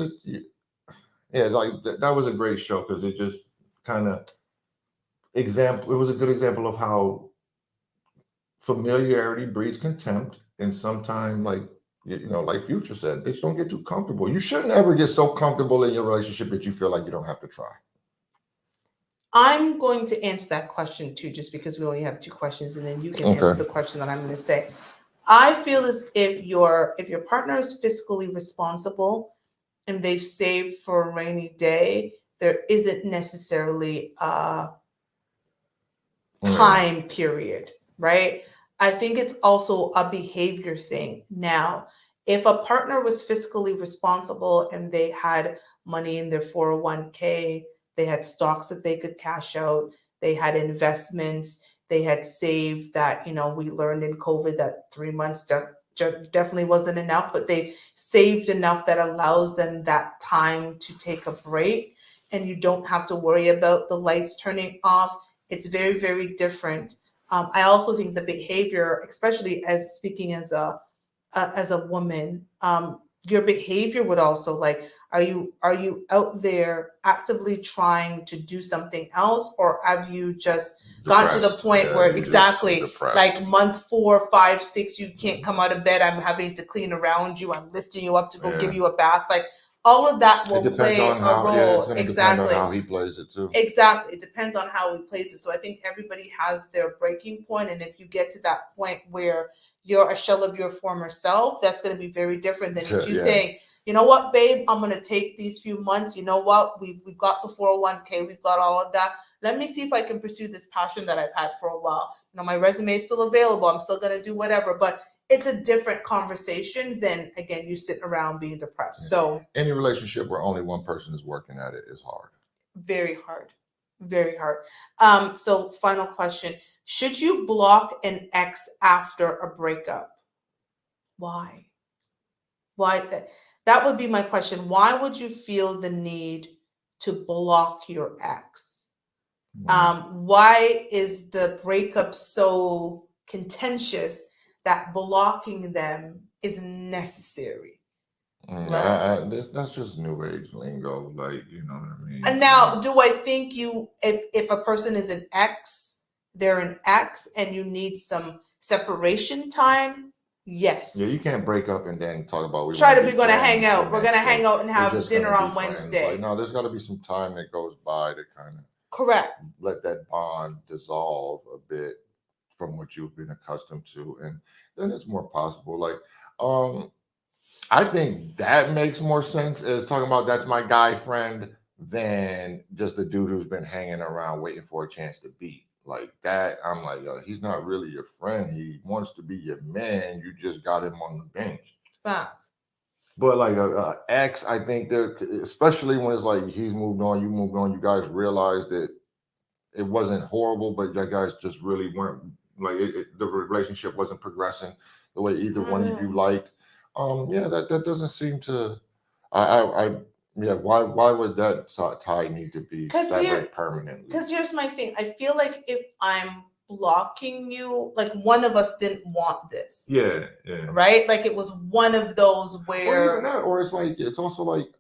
like that was a great show because it just kind of it was a good example of how familiarity breeds contempt. And sometimes, like Future said, bitch, don't get too comfortable. You shouldn't ever get so comfortable in your relationship that you feel like you don't have to try. I'm going to answer that question too, just because we only have 2 questions, and then you can answer the question that I'm going to say. I feel as if your partner is fiscally responsible and they've saved for a rainy day, there isn't necessarily a time period, right? I think it's also a behavior thing. Now, if a partner was fiscally responsible and they had money in their 401k, they had stocks that they could cash out, they had investments, they had saved that, we learned in COVID that 3 months definitely wasn't enough, but they saved enough that allows them that time to take a break, and you don't have to worry about the lights turning off. It's very, very different. I also think the behavior, especially as speaking as a woman, your behavior would also, like, are you out there actively trying to do something else, or have you just gotten to the point where like month 4, 5, 6, you can't come out of bed, I'm having to clean around you, I'm lifting you up to go give you a bath, like all of that will play a role. It's depend on how he plays it too. Exactly. It depends on how he plays it. So I think everybody has their breaking point. And if you get to that point where you're a shell of your former self, that's going to be very different than if you saying, you know what, babe, I'm going to take these few months. You know what? We've got the 401k. We've got all of that. Let me see if I can pursue this passion that I've had for a while. My resume is still available. I'm still going to do whatever. But it's a different conversation than, again, you sitting around being depressed. So any relationship where only one person is working at it is hard. Very hard. Very hard. So final question. Should you block an ex after a breakup? Why? That would be my question. Why would you feel the need to block your ex? Why is the breakup so contentious that blocking them is necessary? Right. That's just new age lingo, like, you know what I mean. And now, do I think if a person is an ex, they're an ex, and you need some separation time? Yes. Yeah, you can't break up and then talk about we're going to hang out. We're going to hang out and have dinner on Wednesday. Like, no, there's got to be some time that goes by to kind of correct let that bond dissolve a bit from what you've been accustomed to, and then it's more possible. Like, I think that makes more sense as talking about that's my guy friend than just the dude who's been hanging around waiting for a chance to beat. Like that, I'm like, yo, he's not really your friend. He wants to be your man. You just got him on the bench. Facts. But like a ex, I think there, especially when it's like he's moved on, you moved on, you guys realize that it wasn't horrible, but you guys just really weren't like the relationship wasn't progressing the way either one of you liked. Yeah, that doesn't seem to. Yeah, why would that tie need to be severed permanently? Because here's my thing. I feel like if I'm blocking you, like one of us didn't want this. Yeah. Right? Like it was one of those where or even that, or it's like it's also like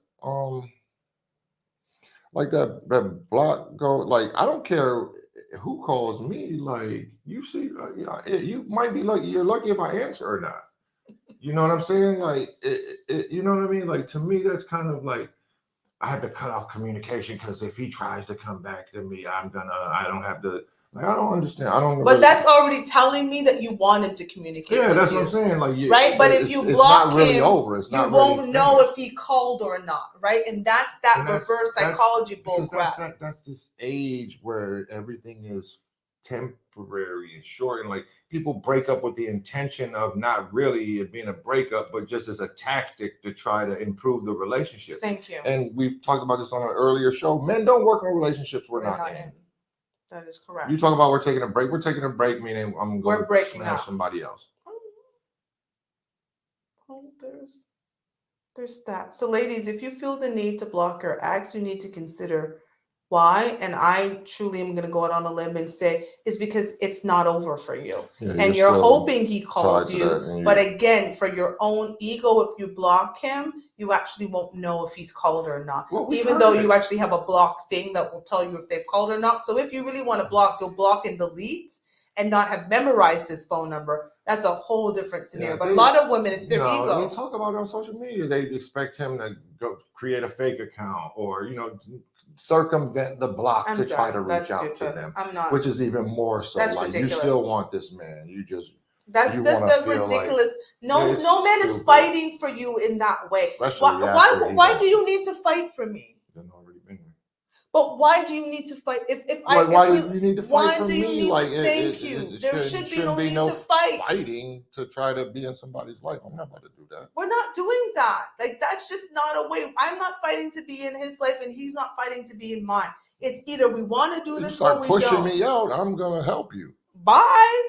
that block go, like I don't care who calls me, like you see, you might be lucky, you're lucky if I answer or not. You know what I'm saying? Like, you know what I mean? Like, to me, that's kind of like, I have to cut off communication because if he tries to come back to me, I don't have to, like, I don't understand. I don't. But really, that's already telling me that you wanted to communicate. Yeah, that's what I'm saying. Like, right? But if you block it's not really him, over. It's not you won't know if he called or not, right? And that's reverse psychology bullcrap. That's this age where everything is temporary and short, and like people break up with the intention of not really it being a breakup, but just as a tactic to try to improve the relationship. Thank you. And we've talked about this on an earlier show. Men don't work on relationships we're not in. That is correct. You talk about we're taking a break. We're taking a break, meaning I'm going to smash somebody else. Oh, there's that. So, ladies, if you feel the need to block your ex, you need to consider why. And I truly am going to go out on a limb and say it's because it's not over for you. Yeah, and you're hoping he calls you. But again, for your own ego, if you block him, you actually won't know if he's called or not. Even though you actually have a block thing that will tell you if they've called or not. So if you really want to block, you'll block and delete and not have memorized his phone number. That's a whole different scenario. But a lot of women, it's their ego. They talk about it on social media. They expect him to go create a fake account or, circumvent the block to try to reach out to them. I'm not. Which is even more so. That's like ridiculous. You still want this man. That's ridiculous. Like, no man is fighting for you in that way. Why do you need to fight for me? But why do you need to fight? Why do you need to fight for me? Thank you. There should be no need to fight. Fighting to try to be in somebody's life. I'm not about to do that. We're not doing that. Like, that's just not a way. I'm not fighting to be in his life, and he's not fighting to be in mine. It's either we want to do this or we don't. Start pushing me out. I'm gonna help you. Bye.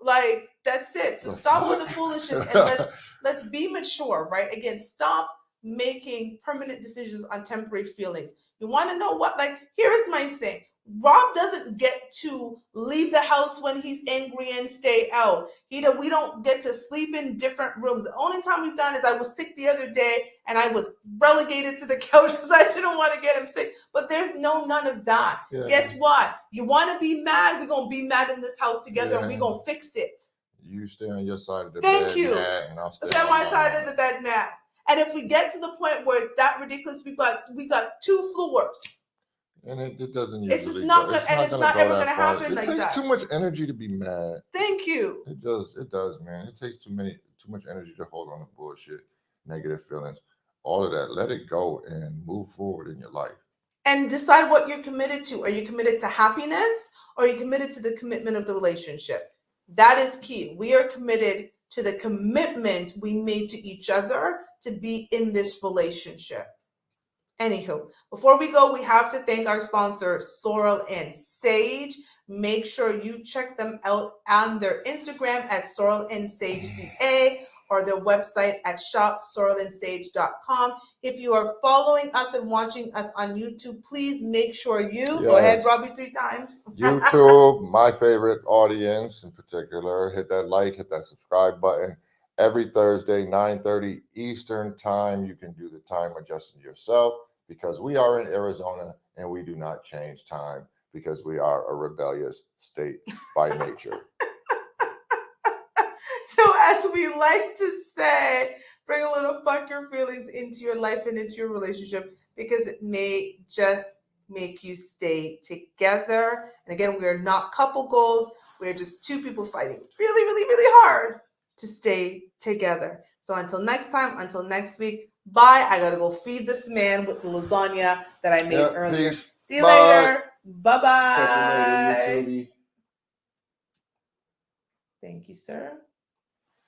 Like, that's it. So stop with the foolishness and let's be mature, right? Again, stop making permanent decisions on temporary feelings. You want to know what? Like, here's my thing. Rob doesn't get to leave the house when he's angry and stay out. We don't get to sleep in different rooms. The only time we've done is I was sick the other day and I was relegated to the couch because I didn't want to get him sick. But there's none of that. Yeah. Guess what? You want to be mad? We're going to be mad in this house together and we're going to fix it. You stay on your side of the bed. Thank you. And I'll stay on my side of the bed, Matt. And if we get to the point where it's that ridiculous, we got 2 floors. And it doesn't usually. It's just not going, and it's not ever going to happen like that. It takes too much energy to be mad. Thank you. It does, man. It takes too much energy to hold on to bullshit, negative feelings, all of that. Let it go and move forward in your life. And decide what you're committed to. Are you committed to happiness, or are you committed to the commitment of the relationship? That is key. We are committed to the commitment we made to each other to be in this relationship. Anywho, before we go, we have to thank our sponsor, Sorrel and Sage. Make sure you check them out on their Instagram at Sorrel and Sage CA. or their website at shopsorrellandsage.com. If you are following us and watching us on YouTube, please make sure you go ahead, Yes. Robbie, 3 times. YouTube, my favorite audience in particular, hit that like, hit that subscribe button. Every Thursday, 9:30 Eastern time, you can do the time adjusting yourself because we are in Arizona and we do not change time because we are a rebellious state by nature. So as we like to say, bring a little fuck your feelings into your life and into your relationship because it may just make you stay together. And again, we are not couple goals. We're just two people fighting really, really, really hard to stay together. So until next time, until next week, bye. I gotta go feed this man with the lasagna that I made earlier. Peace. See you Bye. later. Bye-bye. Catch you later, YouTube. Thank you, sir.